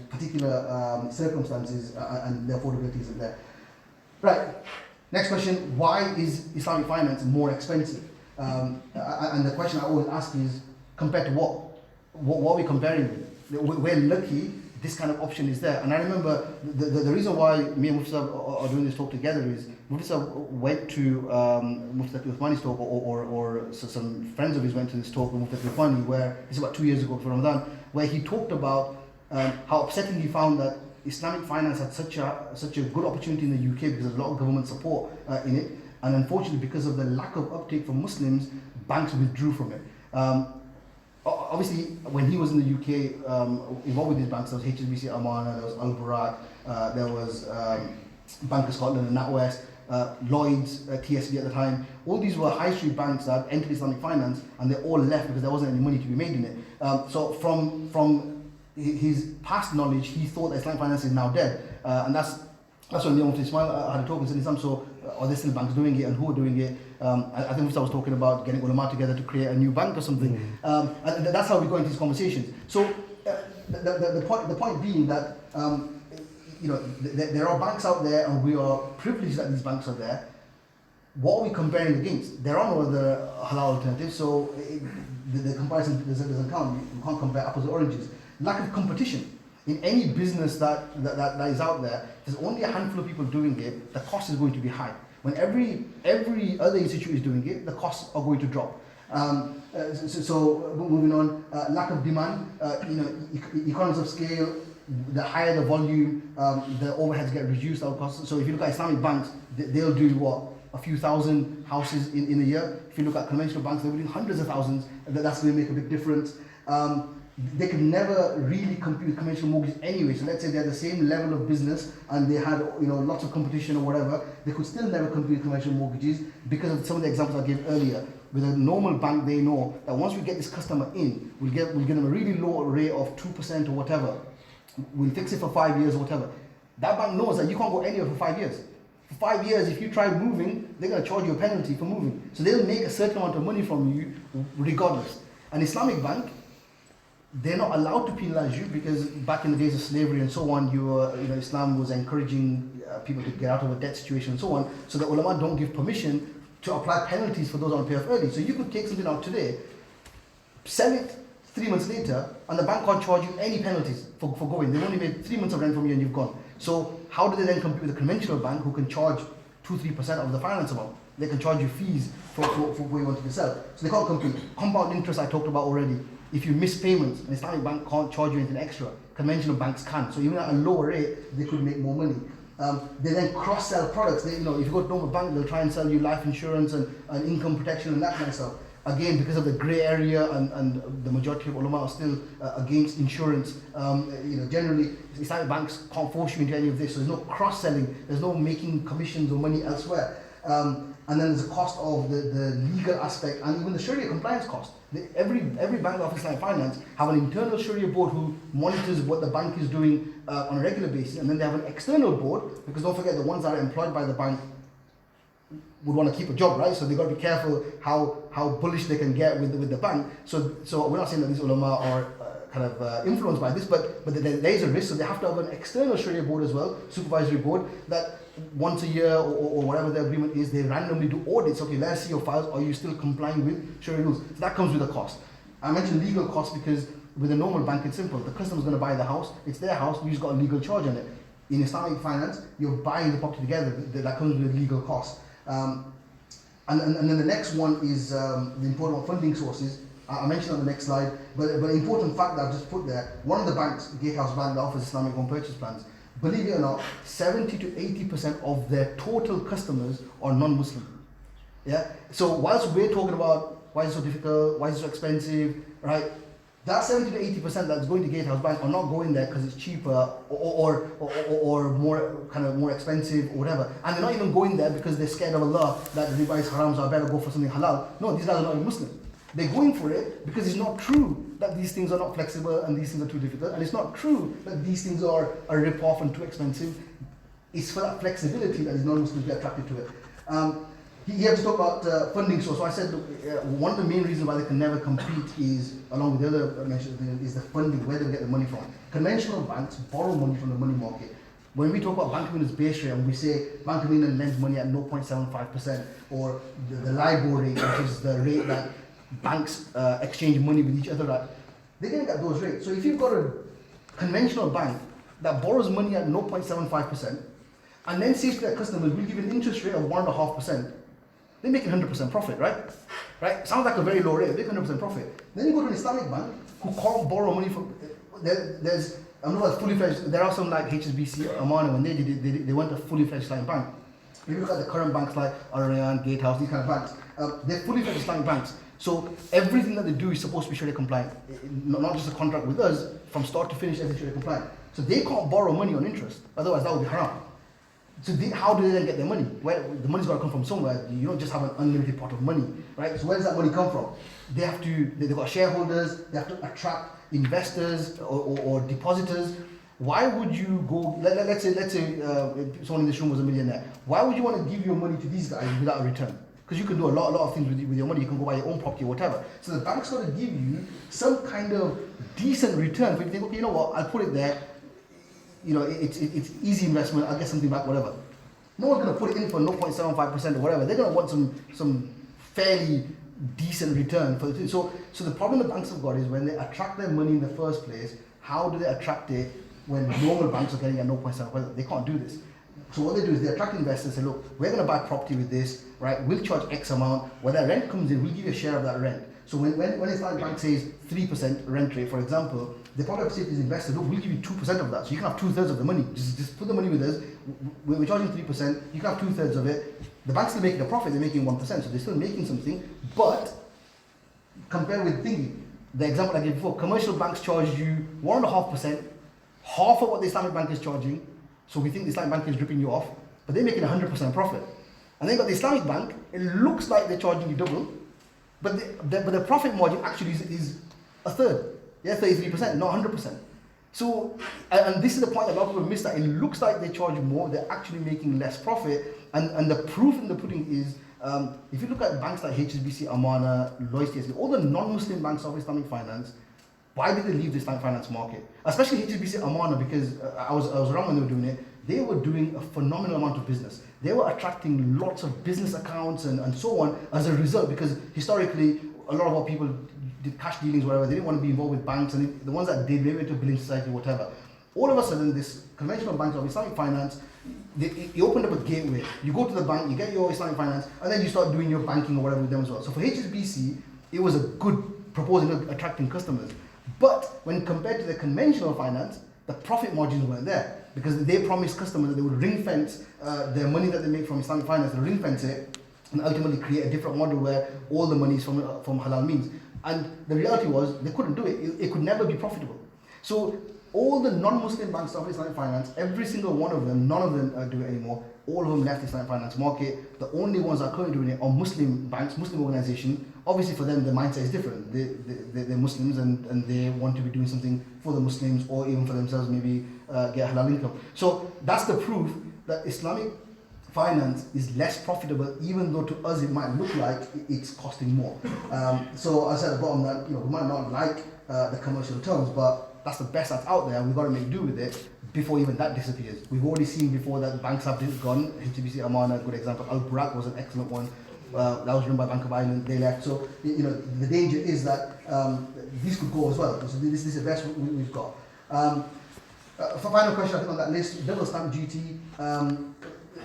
particular circumstances, and the affordability isn't there. Right. Next question, why is Islamic finance more expensive? And the question I always ask is, compared to what? What are we comparing with? We're lucky this kind of option is there. And I remember the reason why me and Mufti are doing this talk together is Mufti went to Mufti Uthmani's talk, or some friends of his went to this talk with Mufti Uthmani, where it's about 2 years ago for Ramadan, where he talked about how upsetting he found that Islamic finance had such a good opportunity in the UK because there's a lot of government support in it, and unfortunately because of the lack of uptake from Muslims, banks withdrew from it. Obviously, when he was in the UK, involved with these banks, there was HSBC Amana, there was Al Burak, there was Bank of Scotland and NatWest, Lloyds, TSB at the time. All these were high street banks that entered Islamic finance, and they all left because there wasn't any money to be made in it. So from his past knowledge, he thought that Islamic finance is now dead, and that's when Mufti Ismail had a talk and said, Nizam, so are there still banks doing it, and who are doing it? I think Mufti was talking about getting ulama together to create a new bank or something, and that's how we go into these conversations. So the point being that there are banks out there, and we are privileged that these banks are there. what are we comparing against? There are no other halal alternatives, so the comparison doesn't count. You can't compare apples and oranges. Lack of competition. In any business that is out there, there's only a handful of people doing it, the cost is going to be high. When every other institute is doing it, the costs are going to drop. So moving on, lack of demand, economies of scale, the higher the volume, the overheads get reduced, our costs. So if you look at Islamic banks, they'll do what? A few thousand houses in a year. If you look at conventional banks, they're doing hundreds of thousands, and that's going to make a big difference. They could never really compete with conventional mortgages anyway. So let's say they had the same level of business and they had lots of competition or whatever, they could still never compete with conventional mortgages because of some of the examples I gave earlier. With a normal bank, they know that once we get this customer in, we'll give them a really low rate of 2% or whatever. We'll fix it for 5 years or whatever. That bank knows that you can't go anywhere for 5 years. For 5 years, if you try moving, they're going to charge you a penalty for moving. So they'll make a certain amount of money from you regardless. An Islamic bank, they're not allowed to penalize you because back in the days of slavery and so on, Islam was encouraging people to get out of a debt situation and so on. So the ulama don't give permission to apply penalties for those who don't pay off early. So you could take something out today, sell it 3 months later, and the bank can't charge you any penalties for going. They've only made 3 months of rent from you and you've gone. So how do they then compete with a conventional bank who can charge 2-3% of the finance amount? They can charge you fees for what you wanted to sell. So they can't compete. Compound interest I talked about already. If you miss payments, an Islamic bank can't charge you anything extra. Conventional banks can. So even at a lower rate, they could make more money. They then cross-sell products. If you go to normal bank, they'll try and sell you life insurance and income protection and that kind of stuff. Again, because of the grey area and the majority of ulama are still against insurance. Generally, Islamic banks can't force you into any of this. So there's no cross-selling. There's no making commissions or money elsewhere. And then there's the cost of the legal aspect and even the sharia compliance cost. Every bank that offers Islamic finance have an internal sharia board who monitors what the bank is doing on a regular basis, and then they have an external board, because don't forget the ones that are employed by the bank would want to keep a job, right? So they've got to be careful how bullish they can get with the bank. So we're not saying that these ulama are kind of influenced by this, but there is a risk. So they have to have an external sharia board as well, supervisory board, that once a year or whatever the agreement is, they randomly do audits. Okay, let's see your files. Are you still complying with sharia rules? So that comes with a cost. I mentioned legal costs because with a normal bank, it's simple. The customer's going to buy the house. It's their house. You just got a legal charge on it. In Islamic finance, you're buying the property together. That comes with legal costs. And then the next one is the important funding sources. I mentioned on the next slide, but an important fact that I've just put there, one of the banks, Gatehouse Bank, that offers Islamic home purchase plans, believe it or not, 70 to 80% of their total customers are non-Muslim. Yeah. So whilst we're talking about why is it so difficult, why is it so expensive, right? That 70 to 80% that's going to Gatehouse Bank are not going there because it's cheaper or more expensive or whatever. And they're not even going there because they're scared of Allah, that riba is haram, so I better go for something halal. No, these guys are not even Muslim. They're going for it because it's not true that these things are not flexible and these things are too difficult, and it's not true that these things are a rip-off and too expensive. It's for that flexibility that is non-Muslims get attracted to it. You have to talk about funding source. So I said one of the main reasons why they can never compete is, along with the other mentioned things, is the funding, where they get the money from. Conventional banks borrow money from the money market. When we talk about Bank of England's base rate and we say Bank of England lends money at 0.75%, or the LIBOR rate, which is the rate that banks exchange money with each other at, they're going to get those rates. So if you've got a conventional bank that borrows money at 0.75% and then says to their customers, we'll give you an interest rate of 1.5%, they're making 100% profit, right? Right? Sounds like a very low rate, they're making 100% profit. Then you go to an Islamic bank who can't borrow money from, I'm not fully fledged, there are some like HSBC, Amana, when they did it, they weren't a fully fledged Islamic bank. If you look at the current banks like Al-Momineen, Gatehouse, these kind of banks, they're fully fledged Islamic banks. So everything that they do is supposed to be sharia compliant, not just a contract with us, from start to finish, everything sharia compliant. So they can't borrow money on interest, otherwise that would be haram. So how do they then get their money? Well, the money's got to come from somewhere. You don't just have an unlimited pot of money, right? So where does that money come from? They've got shareholders, they have to attract investors or depositors. Why would you go, let's say someone in this room was a millionaire. Why would you want to give your money to these guys without a return? Because you can do a lot of things with your money. You can go buy your own property or whatever. So the bank's got to give you some kind of decent return for you to think, okay, you know what, I'll put it there. It's easy investment, I'll get something back, whatever. No one's going to put it in for 0.75% or whatever. They're going to want some fairly decent return for the so the problem the banks have got is when they attract their money in the first place, how do they attract it when normal banks are getting at 0.7%? They can't do this. So what they do is they attract investors and say, look, we're going to buy property with this, right? We'll charge X amount. When that rent comes in, we'll give you a share of that rent. So when Islamic Bank says 3% rent rate, for example, they probably have to say to these investors, look, we'll give you 2% of that. So you can have 2/3 of the money. Just put the money with us. We're charging 3%. You can have 2/3 of it. The bank's still making a profit. They're making 1%. So they're still making something. But compared with the example I gave before, commercial banks charge you 1.5%, half of what the Islamic Bank is charging. So we think the Islamic Bank is ripping you off, but they're making 100% profit. And then you've got the Islamic Bank, it looks like they're charging you double, but the profit margin actually is a third. Yeah, 33%, not 100%. So, and this is the point that a lot of people miss, that it looks like they charge more, they're actually making less profit. And the proof in the pudding is, if you look at banks like HSBC, Amana, Lloyds, TSB, all the non-Muslim banks of Islamic finance, why did they leave the Islamic finance market? Especially HSBC, Amana, because I was around when they were doing it. They were doing a phenomenal amount of business. They were attracting lots of business accounts and so on as a result, because historically, a lot of our people did cash dealings, whatever. They didn't want to be involved with banks, and the ones that did, they went to a billing society, whatever. All of a sudden, this conventional banks of Islamic finance, they opened up a gateway. You go to the bank, you get your Islamic finance, and then you start doing your banking or whatever with them as well. So for HSBC, it was a good proposal of attracting customers. But when compared to the conventional finance, the profit margins weren't there, because they promised customers that they would ring fence their money that they make from Islamic finance, they ring fence it, and ultimately create a different model where all the money is from halal means. And the reality was they couldn't do it. It could never be profitable. So all the non-Muslim banks of Islamic finance, every single one of them, none of them do it anymore. All of them left the Islamic finance market. The only ones that are currently doing it are Muslim banks, Muslim organizations. Obviously for them, the mindset is different. They're Muslims and they want to be doing something for the Muslims, or even for themselves, maybe get halal income. So that's the proof that Islamic finance is less profitable, even though to us it might look like it's costing more. So I said at the bottom that we might not like the commercial terms, but that's the best that's out there, and we've got to make do with it before even that disappears. We've already seen before that banks have gone. HSBC, Amana, a good example. Al-Burak was an excellent one. That was run by Bank of Ireland. They left. So the danger is that these could go as well. So this is the best we've got. For final question, I think on that list, double stamp duty.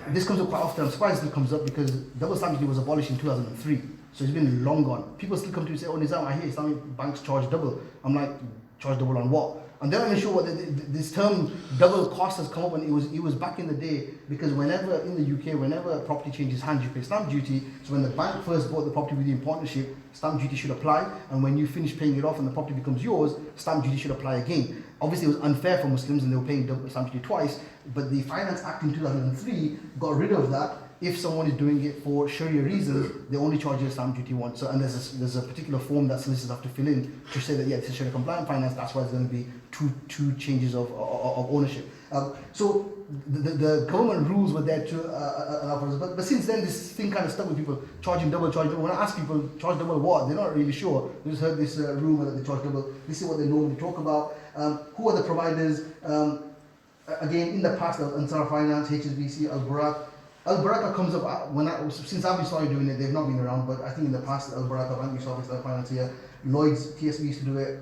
This comes up quite often. I'm surprised it comes up because double stamp duty was abolished in 2003. So it's been long gone. People still come to me and say, oh Nizam, I hear Islamic banks charge double. I'm like, charge double on what? And they're not even sure what this term double cost has come up, and it was back in the day, because whenever in the UK, whenever a property changes hands, you pay stamp duty. So when the bank first bought the property with you in partnership, stamp duty should apply, and when you finish paying it off and the property becomes yours, stamp duty should apply again. Obviously it was unfair for Muslims and they were paying double stamp duty twice, but the Finance Act in 2003 got rid of that. If someone is doing it for sharia reasons, they only charge you stamp duty once. So, and there's a particular form that solicitors have to fill in to say that, yeah, this is sharia compliant finance, that's why there's going to be two changes of ownership. So the government rules were there to allow for this. But since then, this thing kind of stuck with people, charging double. When I ask people, charge double what? They're not really sure. They just heard this rumor that they charge double. This is what they normally talk about. Who are the providers? Again, in the past, Ansar Finance, HSBC, Al-Burak. Al-Baraka comes up since I've been started doing it. They've not been around, but I think in the past, Al-Baraka Bank used to offer Islamic finance here. Lloyds, TSB used to do it.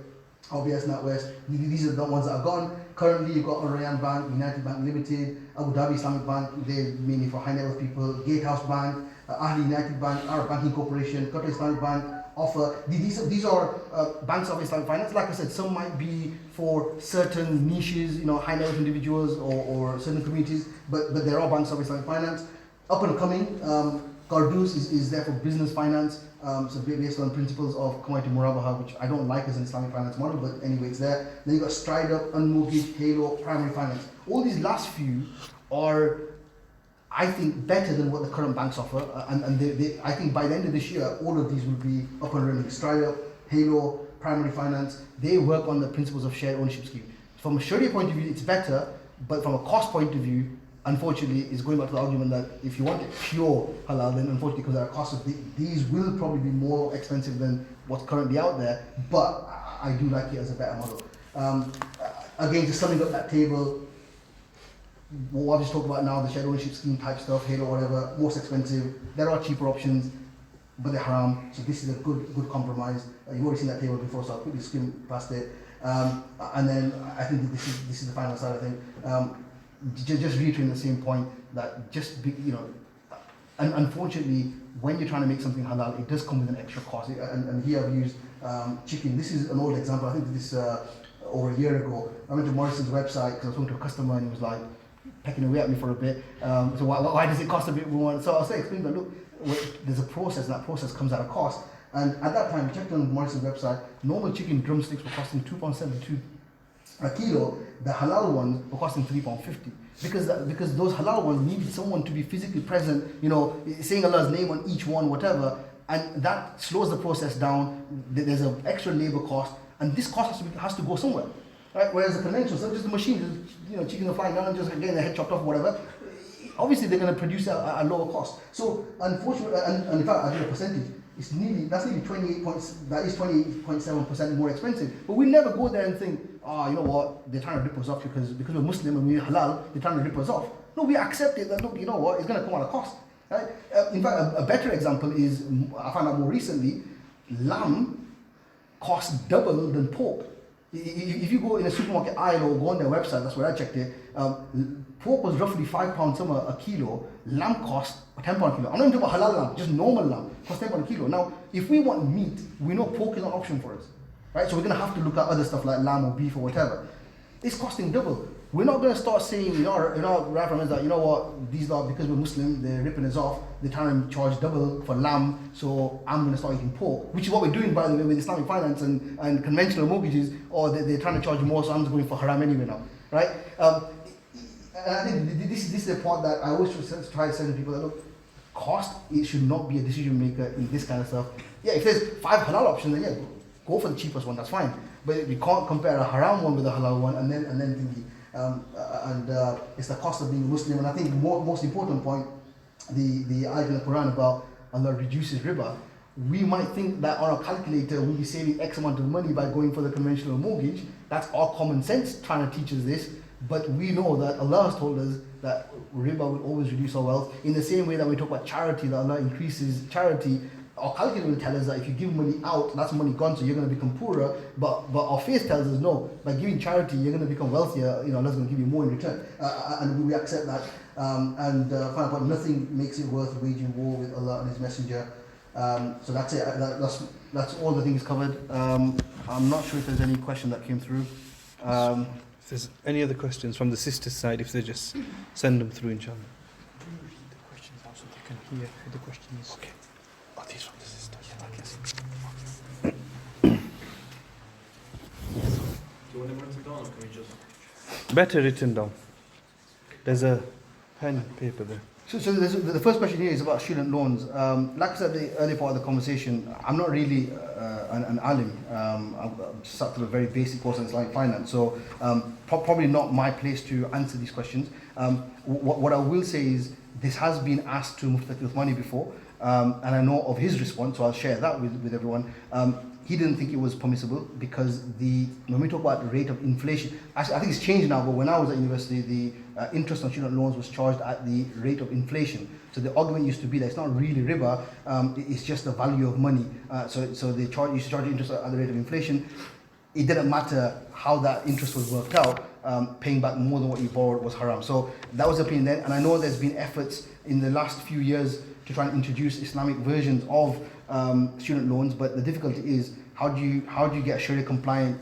RBS, NatWest. These are the ones that are gone. Currently, you've got Al-Rayyan Bank, United Bank Limited, Abu Dhabi Islamic Bank. They're mainly for high net worth people. Gatehouse Bank, Ahli United Bank, Arab Banking Corporation, Qatar Islamic Bank. Offer these are banks of Islamic finance. Like I said, some might be for certain niches, high net worth individuals or certain communities, but there are banks of Islamic finance. Up and coming, Qardus is there for business finance, so based on principles of commodity murabaha, which I don't like as an Islamic finance model, but anyway, it's there. Then you've got Stride Up, Unmortgaged, Halo, Primary Finance. All these last few are, I think, better than what the current banks offer, and I think by the end of this year, all of these will be up and running. Stride Up, Halo, Primary Finance, they work on the principles of shared ownership scheme. From a sharia point of view, it's better, but from a cost point of view, unfortunately, it's going back to the argument that if you want it pure halal, then unfortunately, because there are costs, these will probably be more expensive than what's currently out there, but I do like it as a better model. Again, just summing up that table, what I've just talked about now, the shared ownership scheme type stuff, Halo, whatever, most expensive. There are cheaper options, but they're haram. So this is a good compromise. You've already seen that table before, so I'll quickly skim past it. And then I think that this is the final side. I think just reiterating the same point that unfortunately, when you're trying to make something halal, it does come with an extra cost. And here I've used chicken. This is an old example. I think this over a year ago. I went to Morrison's website because I was talking to a customer and he was like pecking away at me for a bit. So why does it cost a bit more? So I was explaining that, look, there's a process, and that process comes at a cost. And at that time, we checked on Morrison's website, normal chicken drumsticks were costing £2.72 a kilo. The halal ones were costing £3.50. Because those halal ones needed someone to be physically present, saying Allah's name on each one, whatever, and that slows the process down. There's an extra labor cost, and this cost has to go somewhere, right? Whereas the conventional, so just the machine, chickens are flying down and just getting their head chopped off, whatever. Obviously, they're going to produce at a lower cost. So, unfortunately, and in fact, I did a percentage. That's nearly 28.7% more expensive. But we never go there and think, you know what, they're trying to rip us off because we're Muslim and we're halal, they're trying to rip us off. No, we accept it that, look, you know what, it's going to come at a cost. Right? In fact, a better example is, I found out more recently, lamb costs double than pork. If you go in a supermarket aisle or go on their website, that's where I checked it, pork was roughly £5 somewhere a kilo, lamb cost £10 a kilo. I'm not even talking about halal lamb, just normal lamb, costs £10 a kilo. Now, if we want meat, we know pork is not an option for us, right? So we're going to have to look at other stuff like lamb or beef or whatever. It's costing double. We're not going to start saying, right from that, you know what, these are, because we're Muslim, they're ripping us off, they're trying to charge double for lamb, so I'm going to start eating pork, which is what we're doing, by the way, with Islamic finance and conventional mortgages, or they're trying to charge more, so I'm just going for haram anyway now, right? And I think this is the part that I always try to say to people that, look, cost, it should not be a decision maker in this kind of stuff. Yeah, if there's 5 halal options, then yeah, go for the cheapest one, that's fine. But you can't compare a haram one with a halal one and then think it's the cost of being a Muslim. And I think the most important point, the ayat in the Quran about Allah reduces riba, we might think that on our calculator we'll be saving X amount of money by going for the conventional mortgage. That's our common sense trying to teach us this. But we know that Allah has told us that riba will always reduce our wealth. In the same way that we talk about charity, that Allah increases charity, our calculator will tell us that if you give money out, that's money gone, so you're going to become poorer. But our faith tells us no, by giving charity, you're going to become wealthier. Allah's going to give you more in return, and we accept that. Final point: nothing makes it worth waging war with Allah and His Messenger. So that's it. That's all the things covered. I'm not sure if there's any question that came through. If there's any other questions from the sisters' side, if they just send them through, inshallah. Do you read the questions out so they can hear the questions? Okay. Oh, these from the sisters. Do you want them written down, or can we just... Better written down. There's a pen and paper there. So the first question here is about student loans. Like I said, the early part of the conversation, I'm not really an alim. I've sat through a very basic course in Islamic finance, so probably not my place to answer these questions. What I will say is this has been asked to Mufti Uthmani before, and I know of his response, so I'll share that with everyone. He didn't think it was permissible because when we talk about the rate of inflation, actually I think it's changed now, but when I was at university, the interest on student loans was charged at the rate of inflation. So the argument used to be that it's not really riba, it's just the value of money. So they used to charge interest at the rate of inflation. It didn't matter how that interest was worked out, paying back more than what you borrowed was haram. So that was the opinion then, and I know there's been efforts in the last few years to try and introduce Islamic versions of student loans, but the difficulty is how do you get a Sharia compliant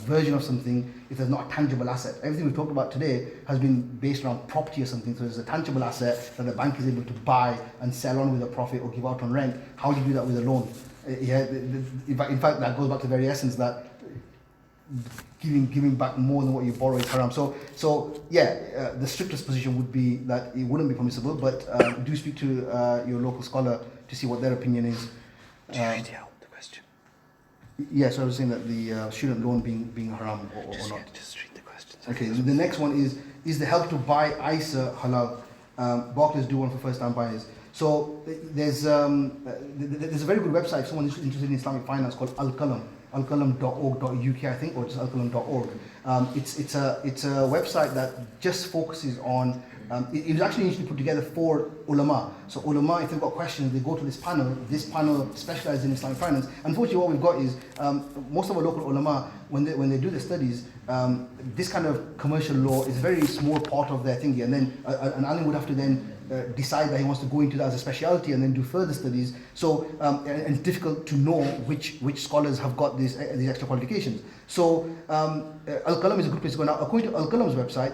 version of something if there's not a tangible asset? Everything we've talked about today has been based around property or something, so there's a tangible asset that the bank is able to buy and sell on with a profit or give out on rent. How do you do that with a loan? In fact, that goes back to the very essence that giving back more than what you borrow is haram. So the strictest position would be that it wouldn't be permissible, but do speak to your local scholar to see what their opinion is. Read out the question. Yeah, so I was saying that the student loan being haram or not. Just read the questions. Okay, the next one is the help to buy ISA halal? Barclays do one for first time buyers. So there's a very good website if someone is interested in Islamic finance called Al-Qalam. alqalam.org.uk, I think, or just alqalam.org. It's a website that just focuses on. It was actually initially put together for ulama. So ulama, if they've got questions, they go to this panel. This panel specializes in Islamic finance. Unfortunately, what we've got is most of our local ulama, when they do their studies, this kind of commercial law is a very small part of their thingy. And then an alim would have to then decide that he wants to go into that as a specialty and then do further studies. So and it's difficult to know which scholars have got these extra qualifications. So Al-Qalam is a good place to go. Now, according to Al-Qalam's website,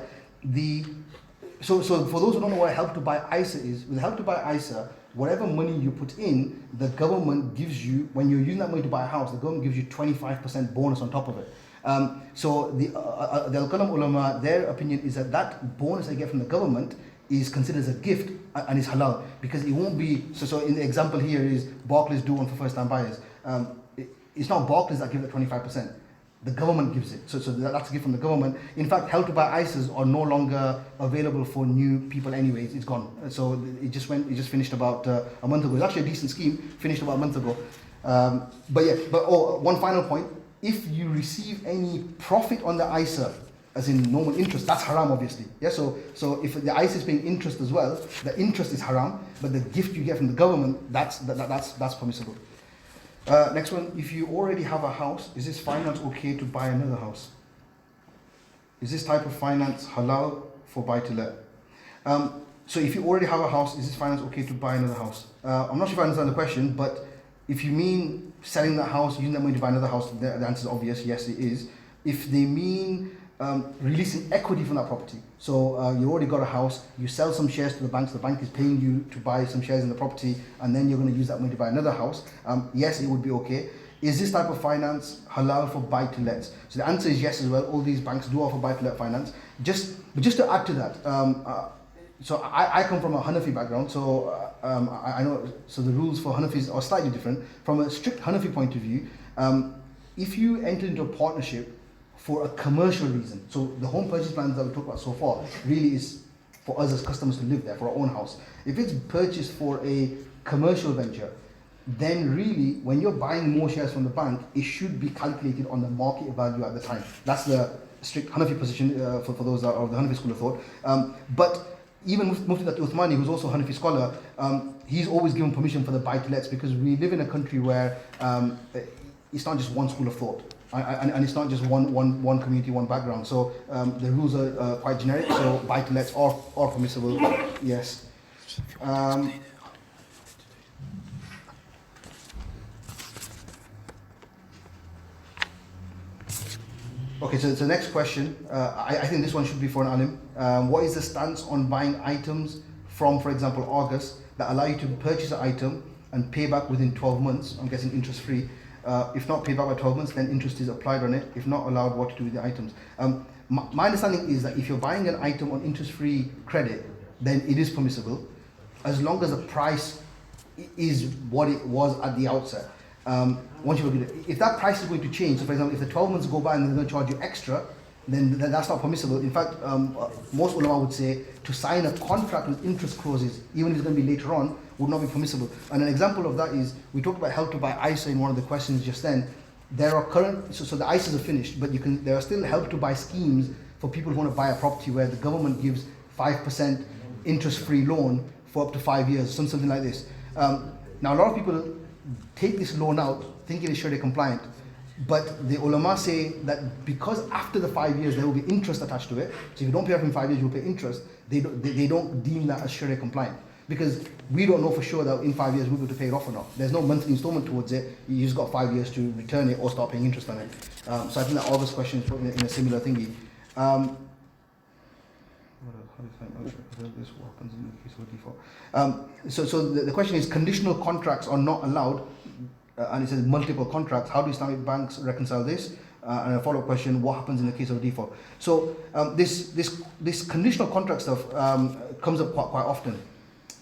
so for those who don't know what Help to Buy ISA is, with Help to Buy ISA, whatever money you put in, the government gives you, when you're using that money to buy a house, the government gives you 25% bonus on top of it. So the Al-Qalam ulama, their opinion is that bonus they get from the government is considered as a gift and is halal, because it won't be, so in the example here is Barclays do one for first time buyers. It's not Barclays that give the 25%. The government gives it, so that's a gift from the government. In fact, Help to Buy ISAs are no longer available for new people anyways, it's gone. So it just finished about a month ago. It's actually a decent scheme, finished about a month ago. One final point, if you receive any profit on the ISA, as in normal interest, that's haram obviously. Yeah, so if the ISA is paying interest as well, the interest is haram, but the gift you get from the government, that's permissible. Next one, if you already have a house, is this finance okay to buy another house? Is this type of finance halal for buy to let? So if you already have a house, is this finance okay to buy another house? I'm not sure if I understand the question, but if you mean selling that house, using that money to buy another house, the answer is obvious, yes it is. If they mean releasing equity from that property, so you already got a house, you sell some shares to the bank, so the bank is paying you to buy some shares in the property, and then you're going to use that money to buy another house, yes, it would be okay. Is this type of finance halal for buy-to-lets? So the answer is yes as well. All these banks do offer buy-to-let finance. Just to add to that, so I come from a Hanafi background, so I know, so the rules for Hanafis are slightly different. From a strict Hanafi point of view, if you enter into a partnership for a commercial reason, so the home purchase plans that we talked about so far really is for us as customers to live there, for our own house. If it's purchased for a commercial venture, then really, when you're buying more shares from the bank, it should be calculated on the market value at the time. That's the strict Hanafi position for those that are of the Hanafi school of thought. But even Mufti Uthmani, who's also a Hanafi scholar, he's always given permission for the buy-to-lets, because we live in a country where it's not just one school of thought. And it's not just one community, one background. So the rules are quite generic. So buy-to-lets are permissible. Yes. Okay, so the next question, I think this one should be for an alim. What is the stance on buying items from, for example, August, that allow you to purchase an item and pay back within 12 months? I'm guessing interest-free. If not paid back by 12 months, then interest is applied on it. If not allowed, what to do with the items? My understanding is that if you're buying an item on interest-free credit, then it is permissible, as long as the price is what it was at the outset. Once you agree, if that price is going to change, so for example, if the 12 months go by and they're going to charge you extra, then that's not permissible. In fact, most ulama would say to sign a contract with interest clauses, even if it's going to be later on, would not be permissible. And an example of that is, we talked about Help to Buy ISA in one of the questions just then. There are current, so the ISAs are finished, but there are still Help to Buy schemes for people who want to buy a property where the government gives 5% interest-free loan for up to 5 years, something like this. Now a lot of people take this loan out thinking it's sharia compliant, but the ulama say that because after the 5 years there will be interest attached to it, so if you don't pay off in 5 years you'll pay interest, they don't deem that as sharia compliant, because we don't know for sure that in 5 years we'll be able to pay it off or not. There's no monthly installment towards it, you just got 5 years to return it or start paying interest on it. So I think that August question is probably in a similar thingy. This what happens in the case of default. So the question is, conditional contracts are not allowed, and it says multiple contracts. How do Islamic banks reconcile this? And a follow-up question: what happens in the case of default? So this conditional contract stuff comes up quite often.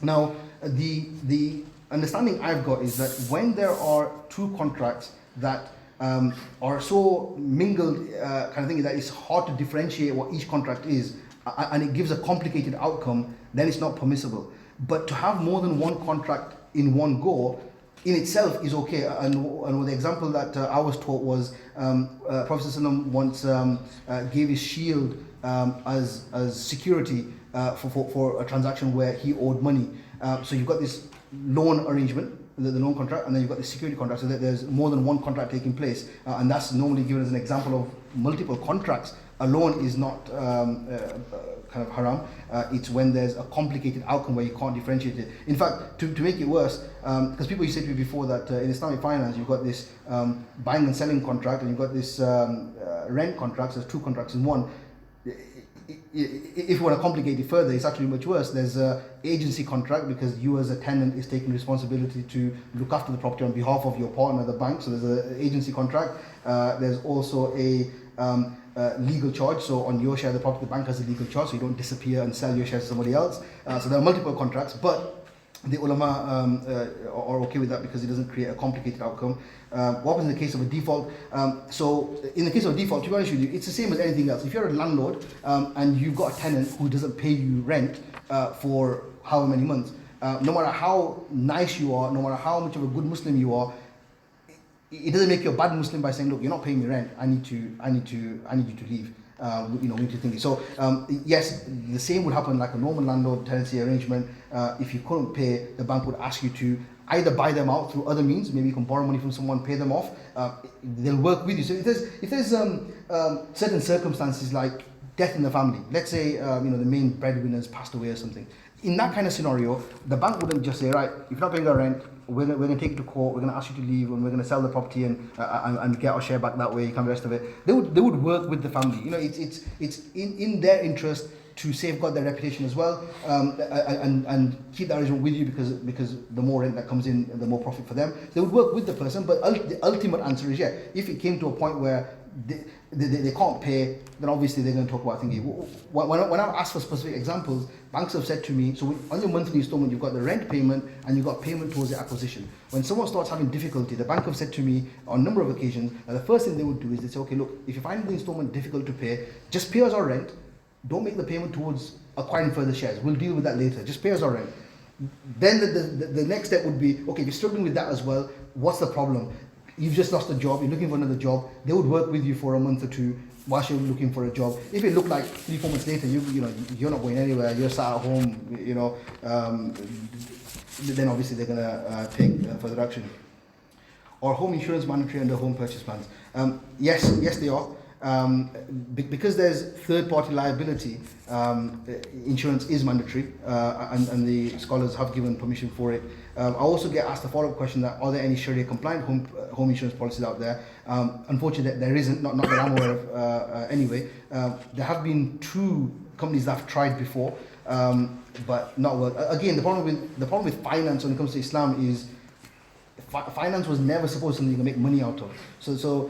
Now the understanding I've got is that when there are two contracts that are so mingled, kind of thing, that it's hard to differentiate what each contract is, and it gives a complicated outcome, then it's not permissible. But to have more than one contract in one go, in itself is okay. And the example that I was taught was Prophet ﷺ once gave his shield as security for a transaction where he owed money. So you've got this loan arrangement, the loan contract, and then you've got the security contract, so that there's more than one contract taking place, and that's normally given as an example of multiple contracts. A loan is not kind of haram. It's when there's a complicated outcome where you can't differentiate it. In fact, to make it worse, because people used to say to me before that in Islamic finance you've got this buying and selling contract, and you've got this rent contract, so there's two contracts in one. If you want to complicate it further, it's actually much worse. There's an agency contract, because you as a tenant is taking responsibility to look after the property on behalf of your partner, the bank. So there's an agency contract. There's also a legal charge. So on your share of the property, the bank has a legal charge, so you don't disappear and sell your shares to somebody else. So there are multiple contracts, but the ulama are okay with that because it doesn't create a complicated outcome. What happens in the case of a default? So in the case of a default, to be honest with you, it's the same as anything else. If you're a landlord and you've got a tenant who doesn't pay you rent for however many months, no matter how nice you are, no matter how much of a good Muslim you are, it doesn't make you a bad Muslim by saying, look, you're not paying me rent, I need you to leave. We need to think. So yes, the same would happen like a normal landlord tenancy arrangement. If you couldn't pay, the bank would ask you to either buy them out through other means. Maybe you can borrow money from someone, pay them off. They'll work with you. So if there's certain circumstances like death in the family, let's say the main breadwinner's passed away or something. In that kind of scenario, the bank wouldn't just say, right, if you're not paying our rent, we're going to take you to court, we're going to ask you to leave, and we're going to sell the property and get our share back that way, you can the rest of it. They would work with the family. It's in their interest to safeguard their reputation as well, and keep that arrangement with you, because the more rent that comes in, the more profit for them. They would work with the person, but the ultimate answer is, yeah, if it came to a point where they can't pay, then obviously they're going to talk about thinking. When I've asked for specific examples, banks have said to me, so on your monthly installment, you've got the rent payment and you've got payment towards the acquisition. When someone starts having difficulty, the bank have said to me on a number of occasions that the first thing they would do is they say, okay, look, if you find the installment difficult to pay, just pay us our rent. Don't make the payment towards acquiring further shares. We'll deal with that later. Just pay us our rent. Then the next step would be, okay, if you're struggling with that as well, what's the problem? You've just lost a job, you're looking for another job. They would work with you for a month or two whilst you're looking for a job. If it looked like 3-4 months later, you're not going anywhere, you're sat at home, then obviously they're gonna take further action. Are home insurance mandatory under home purchase plans? Yes, they are. Because there's third-party liability, insurance is mandatory, and the scholars have given permission for it. I also get asked a follow-up question that are there any Sharia-compliant home insurance policies out there? Unfortunately, there isn't, not that I'm aware of anyway. There have been 2 companies that have tried before, but not work. Again, the problem with finance when it comes to Islam is finance was never supposed to be something you can make money out of. So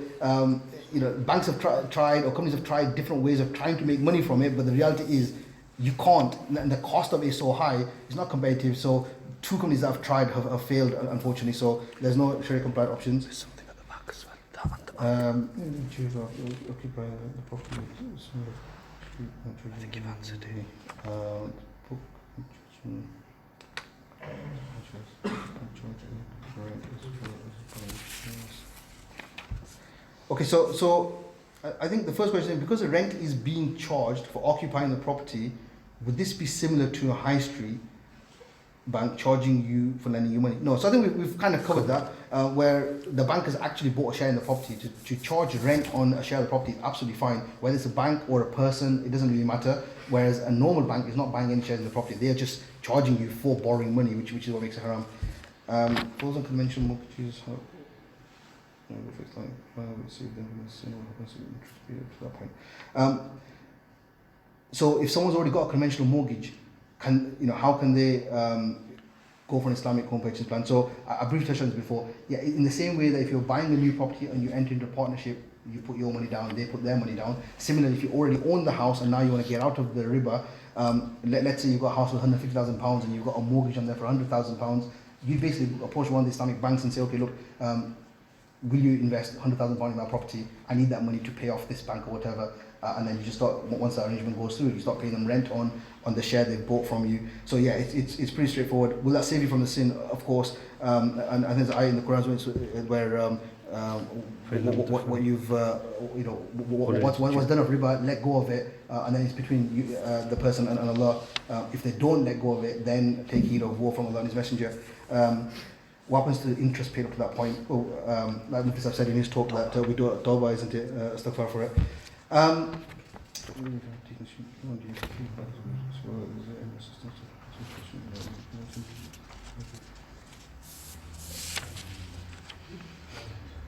banks have tried, or companies have tried different ways of trying to make money from it, but the reality is you can't, and the cost of it is so high, it's not competitive. So 2 companies that have tried have failed, unfortunately. So there's no Sharia compliant options. There's something at the back as well. That at the back. Choose occupy the property. I think you've answered it. Okay, so I think the first question is, because the rent is being charged for occupying the property, would this be similar to a high street bank charging you for lending you money? No, so I think we've kind of covered that, where the bank has actually bought a share in the property. To charge rent on a share of the property is absolutely fine. Whether it's a bank or a person, it doesn't really matter. Whereas a normal bank is not buying any shares in the property. They are just charging you for borrowing money, which is what makes it haram. Falls on conventional mortgages. So if someone's already got a conventional mortgage, how can they go for an Islamic home purchase plan? So I briefly touched on this before. Yeah, in the same way that if you're buying a new property and you enter into a partnership, you put your money down, they put their money down. Similarly, if you already own the house and now you want to get out of the riba, let's say you've got a house with £150,000 and you've got a mortgage on there for £100,000, you basically approach one of the Islamic banks and say, okay, look, will you invest £100,000 in that property? I need that money to pay off this bank or whatever. and then you just start, once that arrangement goes through, you start paying them rent on the share they've bought from you. So yeah, it's pretty straightforward. Will that save you from the sin? Of course. And I think there's an ayah in the Quran where what you've what's done of riba, let go of it, and then it's between you, the person and Allah. If they don't let go of it, then take heed of war from Allah and His Messenger. What happens to the interest paid up to that point? Like Mufti said in his talk, that we do tawbah, isn't it? Astaghfar for it.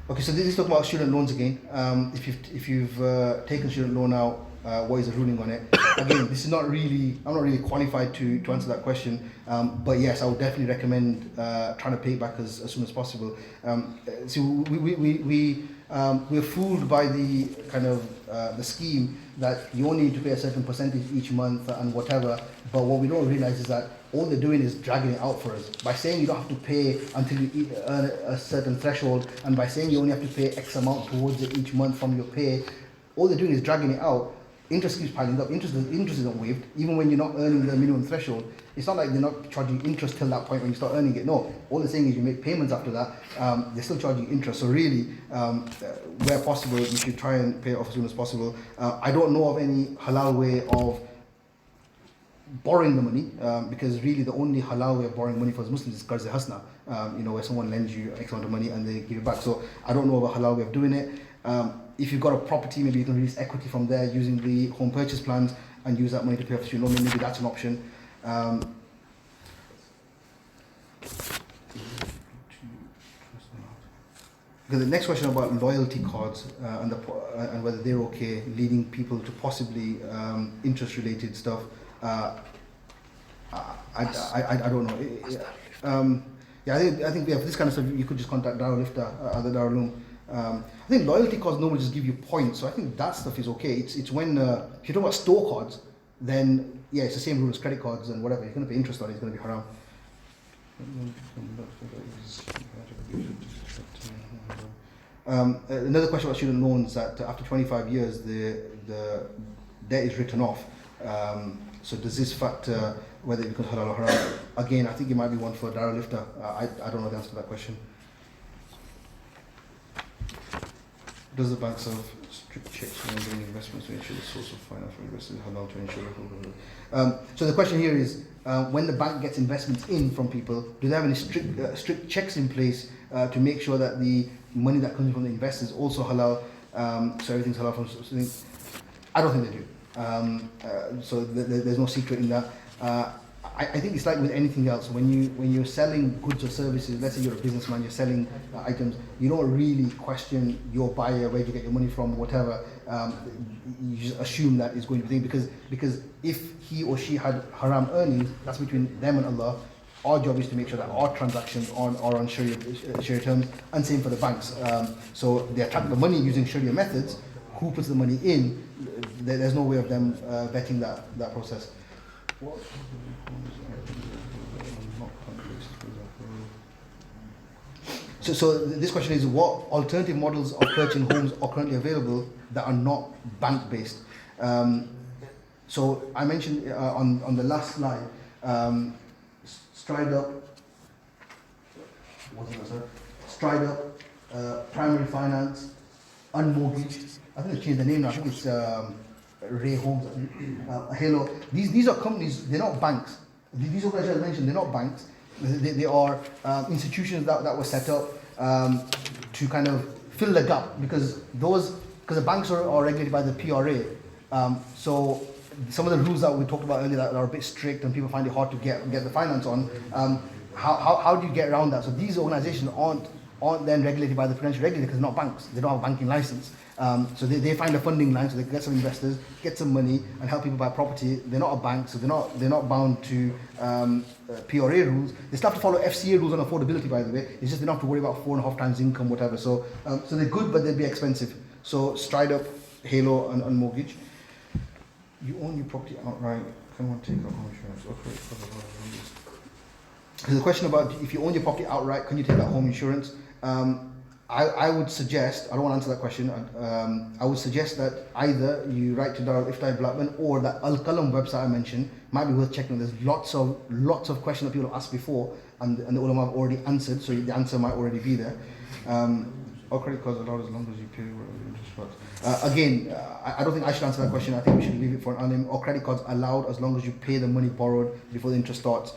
Okay, so this is talking about student loans again. If you've taken student loan out, what is the ruling on it? Again, this is not really, I'm not really qualified to answer that question. But yes, I would definitely recommend trying to pay it back as soon as possible. See, we're fooled by the kind of the scheme that you only need to pay a certain percentage each month and whatever. But what we don't realize is that all they're doing is dragging it out for us. By saying you don't have to pay until you earn a certain threshold, and by saying you only have to pay X amount towards it each month from your pay, all they're doing is dragging it out. Interest keeps piling up. Interest isn't waived, even when you're not earning the minimum threshold. It's not like they're not charging interest till that point when you start earning it. No, all they're saying is you make payments after that. They're still charging interest. So really, where possible, you should try and pay it off as soon as possible. I don't know of any halal way of borrowing the money, because really the only halal way of borrowing money for Muslims is qarz hasna, where someone lends you X amount of money and they give it back. So I don't know of a halal way of doing it. If you've got a property, maybe you can release equity from there using the home purchase plans and use that money to pay off the student loan. Maybe that's an option. The next question about loyalty cards and whether they're okay, leading people to possibly interest-related stuff. I don't know. I think for this kind of stuff, you could just contact Darul Ifta at the Darul Uloom. I think loyalty cards normally just give you points, so I think that stuff is okay. It's when if you're talking about store cards, then yeah, it's the same rule as credit cards and whatever. You're going to pay interest on it. It's going to be haram. Another question about student loans, that after 25 years the debt is written off. So does this factor whether it becomes halal or haram? Again, I think it might be one for Darul Ifta. I don't know the answer to that question. Does the banks have strict checks when doing investments to ensure the source of finance for investors is halal to ensure? So the question here is, when the bank gets investments in from people, do they have any strict checks in place to make sure that the money that comes from the investors is also halal? So everything's halal from something. I don't think they do. So there's no secret in that. I think it's like with anything else. When you're selling goods or services, let's say you're a businessman, you're selling items, you don't really question your buyer, where you get your money from, whatever. You just assume that it's going to be because if he or she had haram earnings, that's between them and Allah. Our job is to make sure that our transactions are on Sharia terms, and same for the banks. So they attract the money using Sharia methods. Who puts the money in? There's no way of them vetting that process. So this question is, what alternative models of purchasing homes are currently available that are not bank-based? So I mentioned on the last slide, Stride Up, Primary Finance, Unmortgaged. I think they changed the name now. I think it's Ray Homes, Halo. These are companies. They're not banks. These organizations I mentioned, they're not banks. They are institutions that were set up to kind of fill the gap, because the banks are regulated by the PRA. So some of the rules that we talked about earlier that are a bit strict and people find it hard to get the finance on. How do you get around that? So these organizations aren't then regulated by the prudential regulator because they're not banks. They don't have a banking license. So they find a funding line so they can get some investors, get some money, and help people buy property. They're not a bank, so they're not bound to PRA rules. They still have to follow FCA rules on affordability, by the way. It's just they don't have to worry about 4.5 times income, whatever. So they're good, but they'd be expensive. So Stride Up, Halo, and Unmortgage. You own your property outright. Can one take out home insurance? Okay. So the question about if you own your property outright, can you take out home insurance? I I would suggest, I don't want to answer that question, I would suggest that either you write to Darul Ifta Blackburn or that Al-Qalam website I mentioned, might be worth checking. There's lots of questions that people have asked before and the ulama have already answered, so the answer might already be there. Or credit cards allowed as long as you pay whatever interest rates. Again, I don't think I should answer that question. I think we should leave it for an alim. Or credit cards allowed as long as you pay the money borrowed before the interest starts.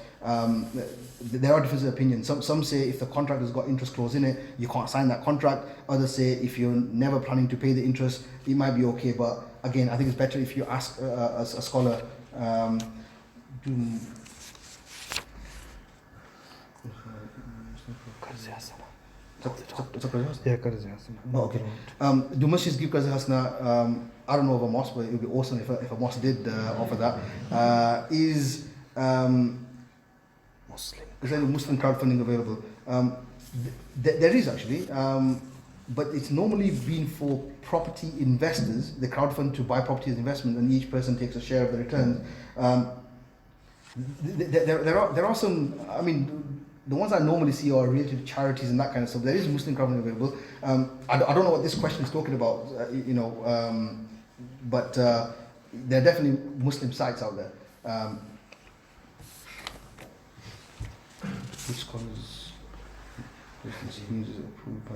There are different opinions. Some say if the contract has got interest clause in it, you can't sign that contract. Others say if you're never planning to pay the interest, it might be okay. But again, I think it's better if you ask a scholar. Yeah, Qarz Hasana. Oh, okay. Do masjids give Qarz Hasana? I don't know of a mosque, but it would be awesome if a mosque did offer that. Is there any Muslim crowdfunding available? There is actually, but it's normally been for property investors. They crowdfund to buy property as investment, and each person takes a share of the returns. There are some. I mean, the ones I normally see are related to charities and that kind of stuff. There is Muslim crowdfunding available. I don't know what this question is talking about. But there are definitely Muslim sites out there. Which scholars schemes is approved by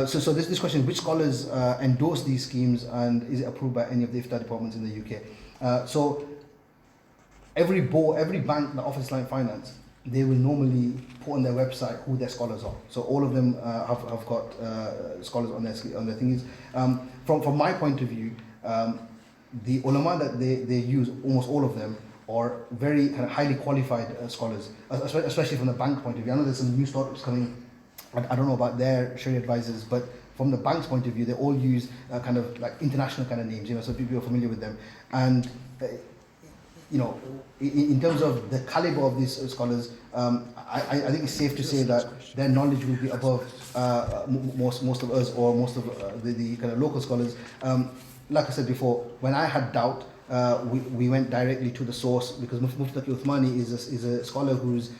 so this question, which scholars endorse these schemes and is it approved by any of the iftar departments in the UK? So every bank that offers Islamic finance, they will normally put on their website who their scholars are. So all of them have got scholars on their thingies. From my point of view, the ulama that they use, almost all of them, are very kind of highly qualified scholars, especially from the bank point of view. I know there's some new startups coming. I don't know about their sharia advisors, but from the bank's point of view, they all use kind of like international kind of names, so people are familiar with them. And in terms of the caliber of these scholars, I think it's safe to say that their knowledge will be above most of us or most of the kind of local scholars. Like I said before, when I had doubt, we went directly to the source, because Mufti Uthmani is a scholar whose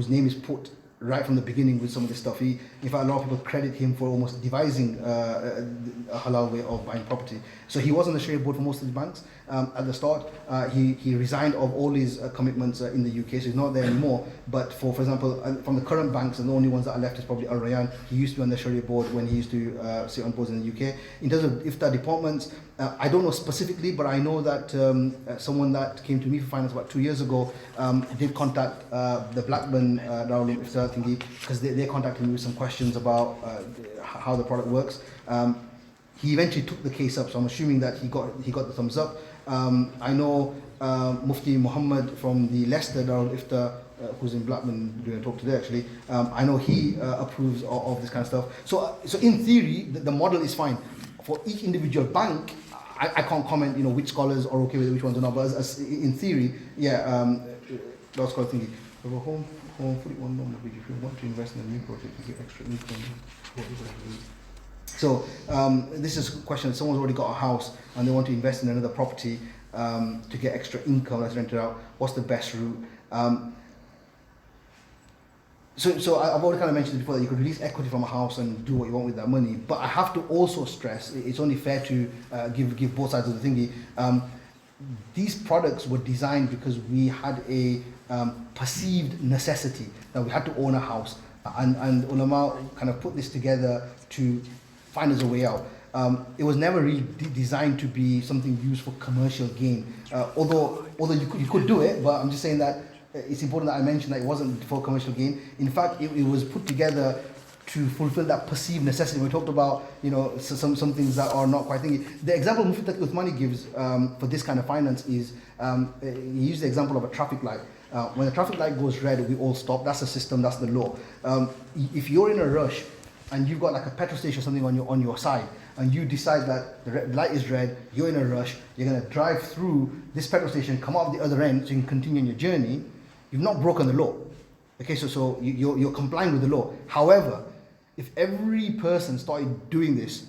name is put right from the beginning with some of this stuff. In fact, a lot of people credit him for almost devising a halal way of buying property. So he was on the Sharia board for most of the banks at the start. He resigned of all his commitments in the UK, so he's not there anymore. But for example, from the current banks, and the only ones that are left is probably Al Rayyan. He used to be on the Sharia board when he used to sit on boards in the UK. In terms of iftar departments, I don't know specifically, but I know that someone that came to me for finance about 2 years ago did contact the Blackburn Darul Iftar thingy, because they contacted me with some questions about how the product works. He eventually took the case up, so I'm assuming that he got the thumbs up. I know Mufti Muhammad from the Leicester Darul Iftar, who's in Blackburn doing a talk today actually. I know he approves of this kind of stuff. So in theory, the model is fine. For each individual bank, I can't comment, which scholars are okay with it, which ones are not. But as in theory, that's scholar thingy. Home fully one normal, if you want to invest in a new project, you get extra income. So this is a question. Someone's already got a house and they want to invest in another property to get extra income that's rented out. What's the best route? So I've already kind of mentioned before that you could release equity from a house and do what you want with that money. But I have to also stress, it's only fair to give both sides of the thingy. These products were designed because we had a perceived necessity that we had to own a house, and ulama kind of put this together to find us a way out. It was never really designed to be something used for commercial gain. Although you could do it, but I'm just saying that it's important that I mention that it wasn't for commercial gain. In fact, it was put together to fulfill that perceived necessity. We talked about, some things that are not quite thingy. The example Mufti Uthmani gives for this kind of finance is, he used the example of a traffic light. When the traffic light goes red, we all stop. That's the system, that's the law. If you're in a rush and you've got like a petrol station or something on your side, and you decide that the light is red, you're in a rush, you're going to drive through this petrol station, come out the other end so you can continue on your journey, you've not broken the law. Okay, so you're complying with the law. However, if every person started doing this,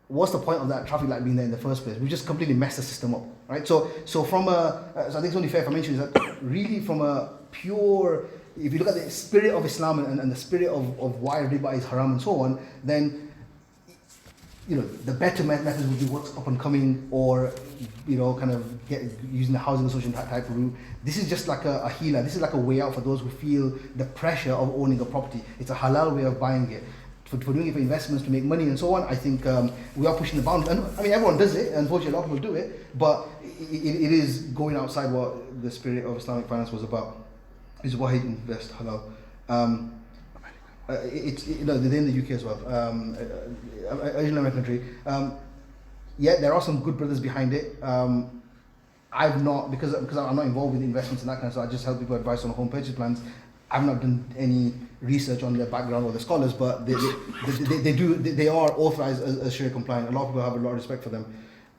what's the point of that traffic light being there in the first place? We just completely messed the system up, right? So I think it's only fair if I mention is that really from a pure if you look at the spirit of Islam and the spirit of why riba is haram and so on, then the better methods would be what's up and coming, or kind of using the housing association type of route. This is just like a healer. This is like a way out for those who feel the pressure of owning a property. It's a halal way of buying it. For doing it for investments, to make money and so on, I think we are pushing the boundaries. And I mean, everyone does it, unfortunately a lot of people do it, but it is going outside what the spirit of Islamic finance was about. Is why invest halal. They're in the UK as well, Asian American country. Yeah, there are some good brothers behind it. I've not, because I'm not involved with investments and that kind of stuff. I just help people advise on home purchase plans. I've not done any research on their background or the scholars, but they are authorized as Sharia compliant. A lot of people have a lot of respect for them.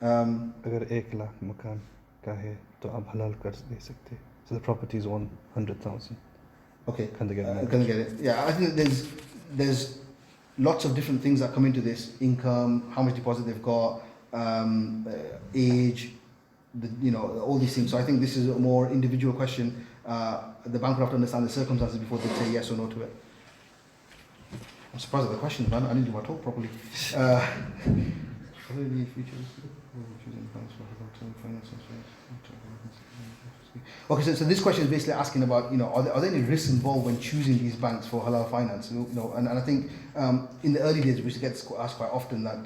अगर 1 लाख मकान का है तो आप हलाल कर दे सकते. So the property is 100,000. Okay. Can they get it? Can they get it? Yeah, I think there's lots of different things that come into this: income, how much deposit they've got, age, all these things. So I think this is a more individual question. The bank would have to understand the circumstances before they say yes or no to it. I'm surprised at the questions, man. I didn't do my talk properly. Okay, so this question is basically asking about, are there any risks involved when choosing these banks for halal finance? And I think in the early days we used to get asked quite often that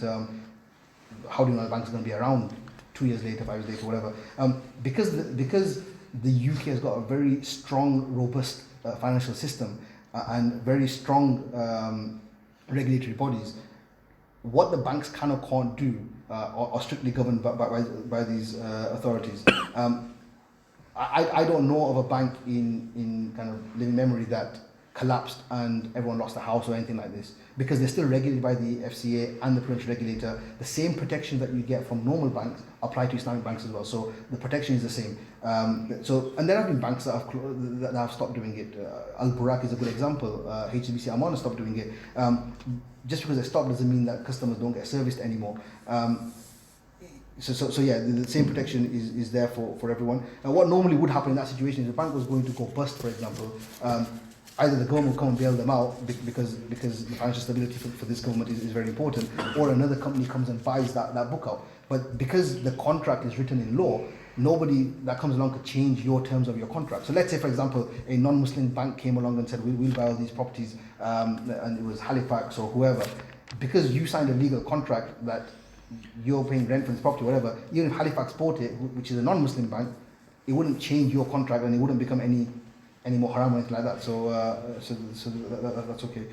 how do you know the banks are going to be around 2 years later, 5 years later, whatever. Because the UK has got a very strong, robust financial system and very strong regulatory bodies. What the banks can or can't do are strictly governed by these authorities. I don't know of a bank in kind of living memory that collapsed and everyone lost a house or anything like this, because they're still regulated by the FCA and the prudential regulator. The same protections that you get from normal banks apply to Islamic banks as well. So the protection is the same. And there have been banks that have stopped doing it. Al-Burak is a good example. HSBC Aman has stopped doing it. Just because they stopped doesn't mean that customers don't get serviced anymore. So yeah, the same protection is there for everyone. What normally would happen in that situation is the bank was going to go bust, for example. Either the government will come and bail them out because the financial stability for this government is very important, or another company comes and buys that book out. But because the contract is written in law, nobody that comes along could change your terms of your contract. So let's say, for example, a non-Muslim bank came along and said, we'll buy all these properties, and it was Halifax or whoever. Because you signed a legal contract that you're paying rent for this property, whatever, even if Halifax bought it, which is a non-Muslim bank, it wouldn't change your contract and it wouldn't become any more haram or anything like that. So that's okay.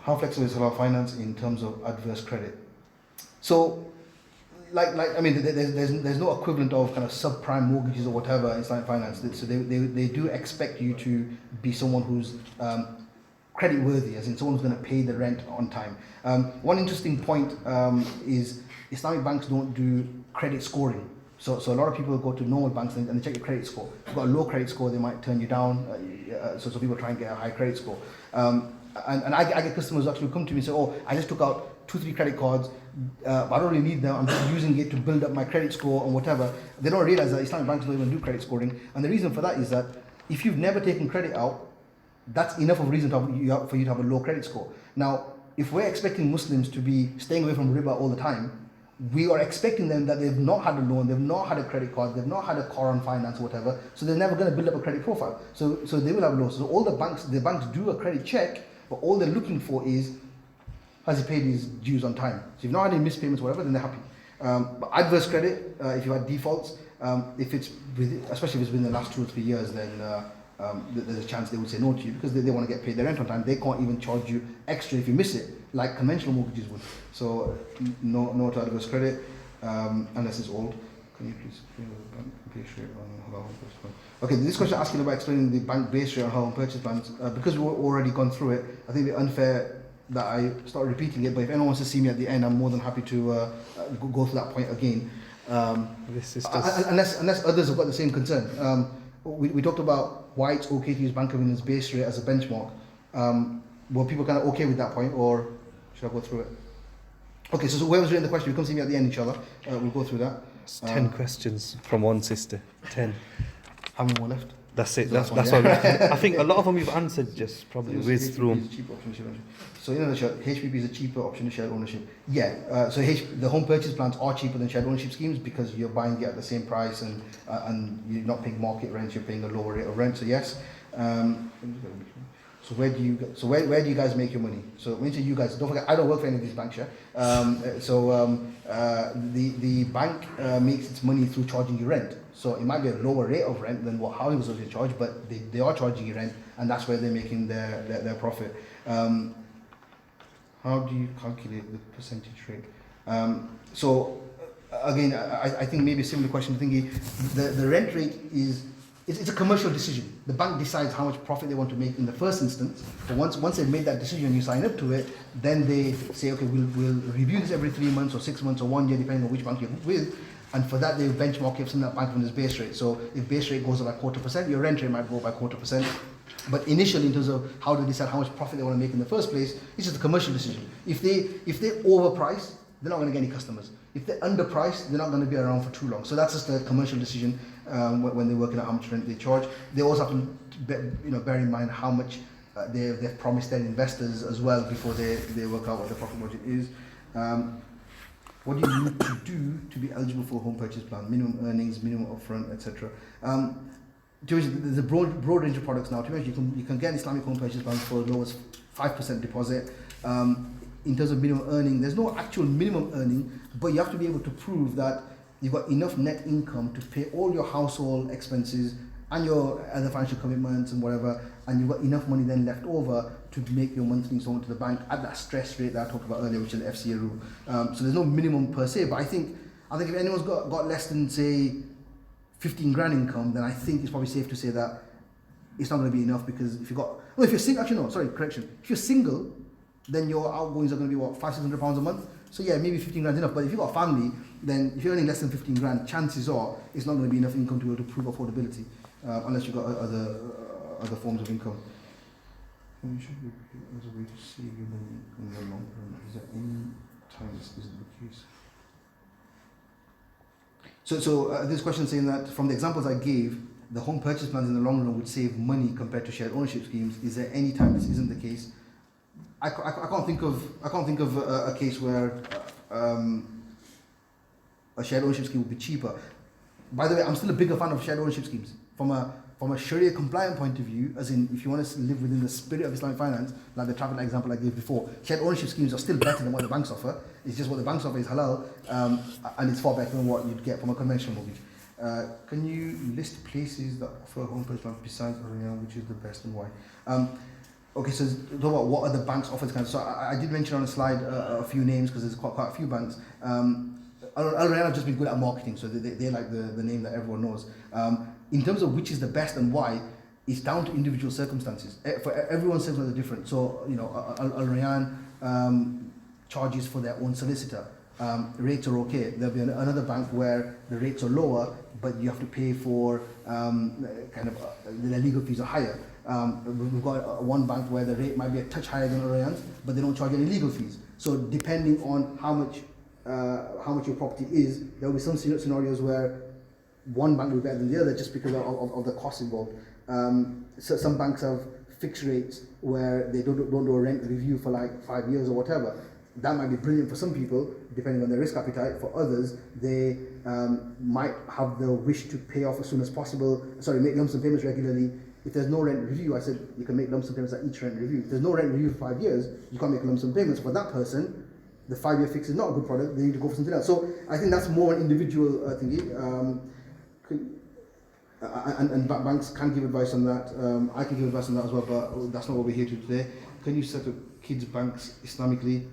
How flexible is halal finance in terms of adverse credit? So, I mean, there's no equivalent of kind of subprime mortgages or whatever in Islamic finance. So they do expect you to be someone who's credit worthy, as in someone who's going to pay the rent on time. One interesting point is Islamic banks don't do credit scoring. So a lot of people go to normal banks and they check your credit score. If you've got a low credit score, they might turn you down. So people try and get a high credit score. And I get customers who actually come to me and say, oh, I just took out 2-3 credit cards, but I don't really need them. I'm just using it to build up my credit score and whatever. They don't realize that Islamic banks don't even do credit scoring. And the reason for that is that if you've never taken credit out, that's enough of a reason for you to have a low credit score. Now, if we're expecting Muslims to be staying away from riba all the time, we are expecting them that they've not had a loan, they've not had a credit card, they've not had a car on finance or whatever, so they're never going to build up a credit profile. So they will have loans. So all the banks do a credit check, but all they're looking for is, has he paid his dues on time? So if you've not had any missed payments or whatever, then they're happy. But adverse credit, if you had defaults, if it's especially if it's within the last 2 or 3 years, then there's a chance they would say no to you because they want to get paid their rent on time. They can't even charge you extra if you miss it, like conventional mortgages would. So no to adverse credit unless it's old. Can you please explain the bank base rate on halal purchase plan? Okay, this question asking about explaining the bank base rate on halal purchase plans. Because we've already gone through it, I think it's unfair that I start repeating it. But if anyone wants to see me at the end, I'm more than happy to go through that point again. Unless others have got the same concern. We talked about why it's okay to use Bank of England's base rate as a benchmark. Were people kind of okay with that point, or should I go through it? Okay, so whoever's written the question, you come see me at the end, inshallah. We'll go through that. It's 10 questions from one sister. 10. How many more left? That's it. So That's that's all. one, I think a lot of them you've answered just probably whizzed through 'em. HPP is a cheaper option to shared ownership. So in a nutshell, HPP is a cheaper option to shared ownership. Yeah. So the home purchase plans are cheaper than shared ownership schemes because you're buying it at the same price and you're not paying market rent. You're paying a lower rate of rent. So yes. So where do you guys make your money? So when you say you guys, don't forget I don't work for any of these banks. Yeah. The bank makes its money through charging you rent. So it might be a lower rate of rent than what housing associates charge, but they are charging you rent, and that's where they're making their profit. How do you calculate the percentage rate? Again, I think maybe a similar question to Thingy. The rent rate it's a commercial decision. The bank decides how much profit they want to make in the first instance. But once they've made that decision, you sign up to it, then they say, okay, we'll review this every 3 months or 6 months or 1 year, depending on which bank you're with. And for that, they benchmark it from that bank from this base rate. So if base rate goes up by 0.25%, your rent rate might go up by 0.25%. But initially, in terms of how they decide how much profit they want to make in the first place, it's just a commercial decision. If they overprice, they're not going to get any customers. If they're underpriced, they're not going to be around for too long. So that's just a commercial decision when they're working out how much rent they charge. They also have to bear in mind how much they've promised their investors as well before they work out what the profit margin is. What do you need to do to be eligible for a home purchase plan? Minimum earnings, minimum upfront, etc. There's a broad range of products now. To be honest, you can get Islamic home purchase plans for as low as 5% deposit. In terms of minimum earning, there's no actual minimum earning, but you have to be able to prove that you've got enough net income to pay all your household expenses and your other financial commitments and whatever, and you've got enough money then left over to make your monthly installment to the bank at that stress rate that I talked about earlier, which is the FCA rule. So there's no minimum per se, but I think if anyone's got less than say 15 grand income, then I think it's probably safe to say that it's not going to be enough, because if you're single, if you're single, then your outgoings are going to be what, £500-600 a month. So yeah, maybe 15 grand is enough. But if you've got a family, then if you're earning less than 15 grand, chances are it's not going to be enough income to be able to prove affordability, unless you've got other forms of income. As a way to save your money in the long run, is there any time this isn't the case? So this question saying that from the examples I gave, the home purchase plans in the long run would save money compared to shared ownership schemes. Is there any time this isn't the case? I can't think of a case where a shared ownership scheme would be cheaper. By the way, I'm still a bigger fan of shared ownership schemes from a sharia compliant point of view, as in if you want to live within the spirit of Islamic finance, like the traffic light example I gave before. Shared ownership schemes are still better than what the banks offer. It's just what the banks offer is halal, and it's far better than what you'd get from a conventional mortgage. Can you list places that offer home purchase plans besides Al-Momineen, which is the best and why? Okay, so talk about what other banks offer. So I did mention on the slide a few names because there's quite a few banks. Al-Momineen have just been good at marketing, so they're like the name that everyone knows. In terms of which is the best and why, it's down to individual circumstances. For everyone's circumstances are different. So Al-Momineen charges for their own solicitor. Rates are okay. There'll be another bank where the rates are lower, but you have to pay for the legal fees are higher. We've got one bank where the rate might be a touch higher than Al-Momineen, but they don't charge any legal fees. So depending on how much your property is, there will be some scenarios where one bank will be better than the other just because of the costs involved. So some banks have fixed rates where they don't do a rent review for like 5 years or whatever. That might be brilliant for some people, depending on their risk appetite. For others, they might have the wish to pay off as soon as possible. Make lump sum payments regularly. If there's no rent review, I said you can make lump sum payments at each rent review. If there's no rent review for 5 years, you can't make lump sum payments. For that person, the 5-year fix is not a good product. They need to go for something else. So I think that's more an individual thingy. And banks can give advice on that. I can give advice on that as well, but that's not what we're here to today. Can you set up kids' banks Islamically?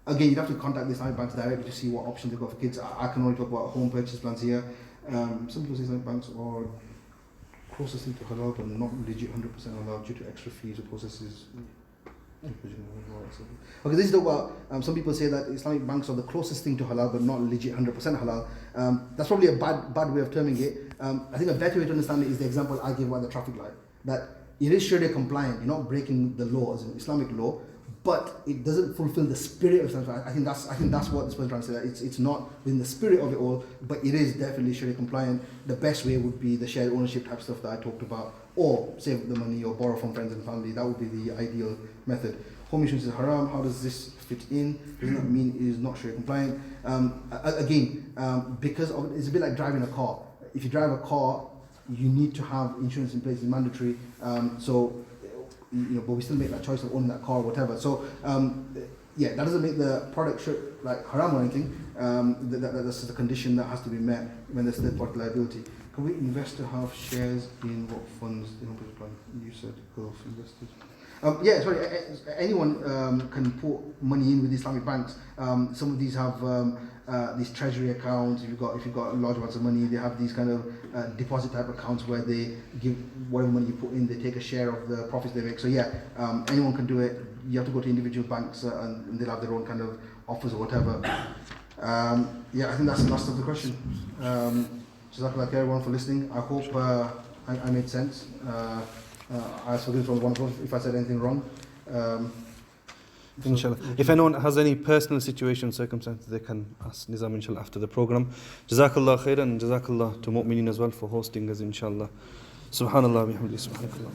Again, you'd have to contact the Islamic banks directly to see what options they've got for kids. I can only talk about home purchase plans here. Some people say Islamic banks are closest thing to halal, but not legit 100% halal due to extra fees or processes. Okay, this is about some people say that Islamic banks are the closest thing to halal, but not legit 100% halal. That's probably a bad way of terming it. I think a better way to understand it is the example I gave about the traffic light. That it is sharia compliant. You're not breaking the law as an Islamic law, but it doesn't fulfill the spirit of Islam. I think that's what this person is trying to say. That it's not within the spirit of it all, but it is definitely Sharia compliant. The best way would be the shared ownership type stuff that I talked about, or save the money or borrow from friends and family. That would be the ideal method. Home insurance is haram. How does this fit in? Doesn't that mean it is not Sharia compliant? Because it's a bit like driving a car. If you drive a car, you need to have insurance in place. It's mandatory. But we still make that choice of owning that car or whatever. So, that doesn't make the product like haram or anything. That's the condition that has to be met when there's third-party liability. Can we investor have shares in what funds the home purchase plan? You said Gulf investors. Anyone can put money in with Islamic banks. Some of these have these treasury accounts. If you've got large amounts of money, they have these kind of deposit type accounts where they give whatever money you put in, they take a share of the profits they make. So anyone can do it. You have to go to individual banks and they'll have their own kind of offers or whatever. I think that's the last of the question. Jazakallah khair everyone for listening. I hope I made sense. I forgive from one if I said anything wrong. Inshallah. If anyone has any personal situation, circumstances, they can ask Nizam inshallah after the program. Jazakallah khairan, and Jazakallah to Mu'mineen as well for hosting us inshallah. Subhanallah, bihamdihi, subhanakallah.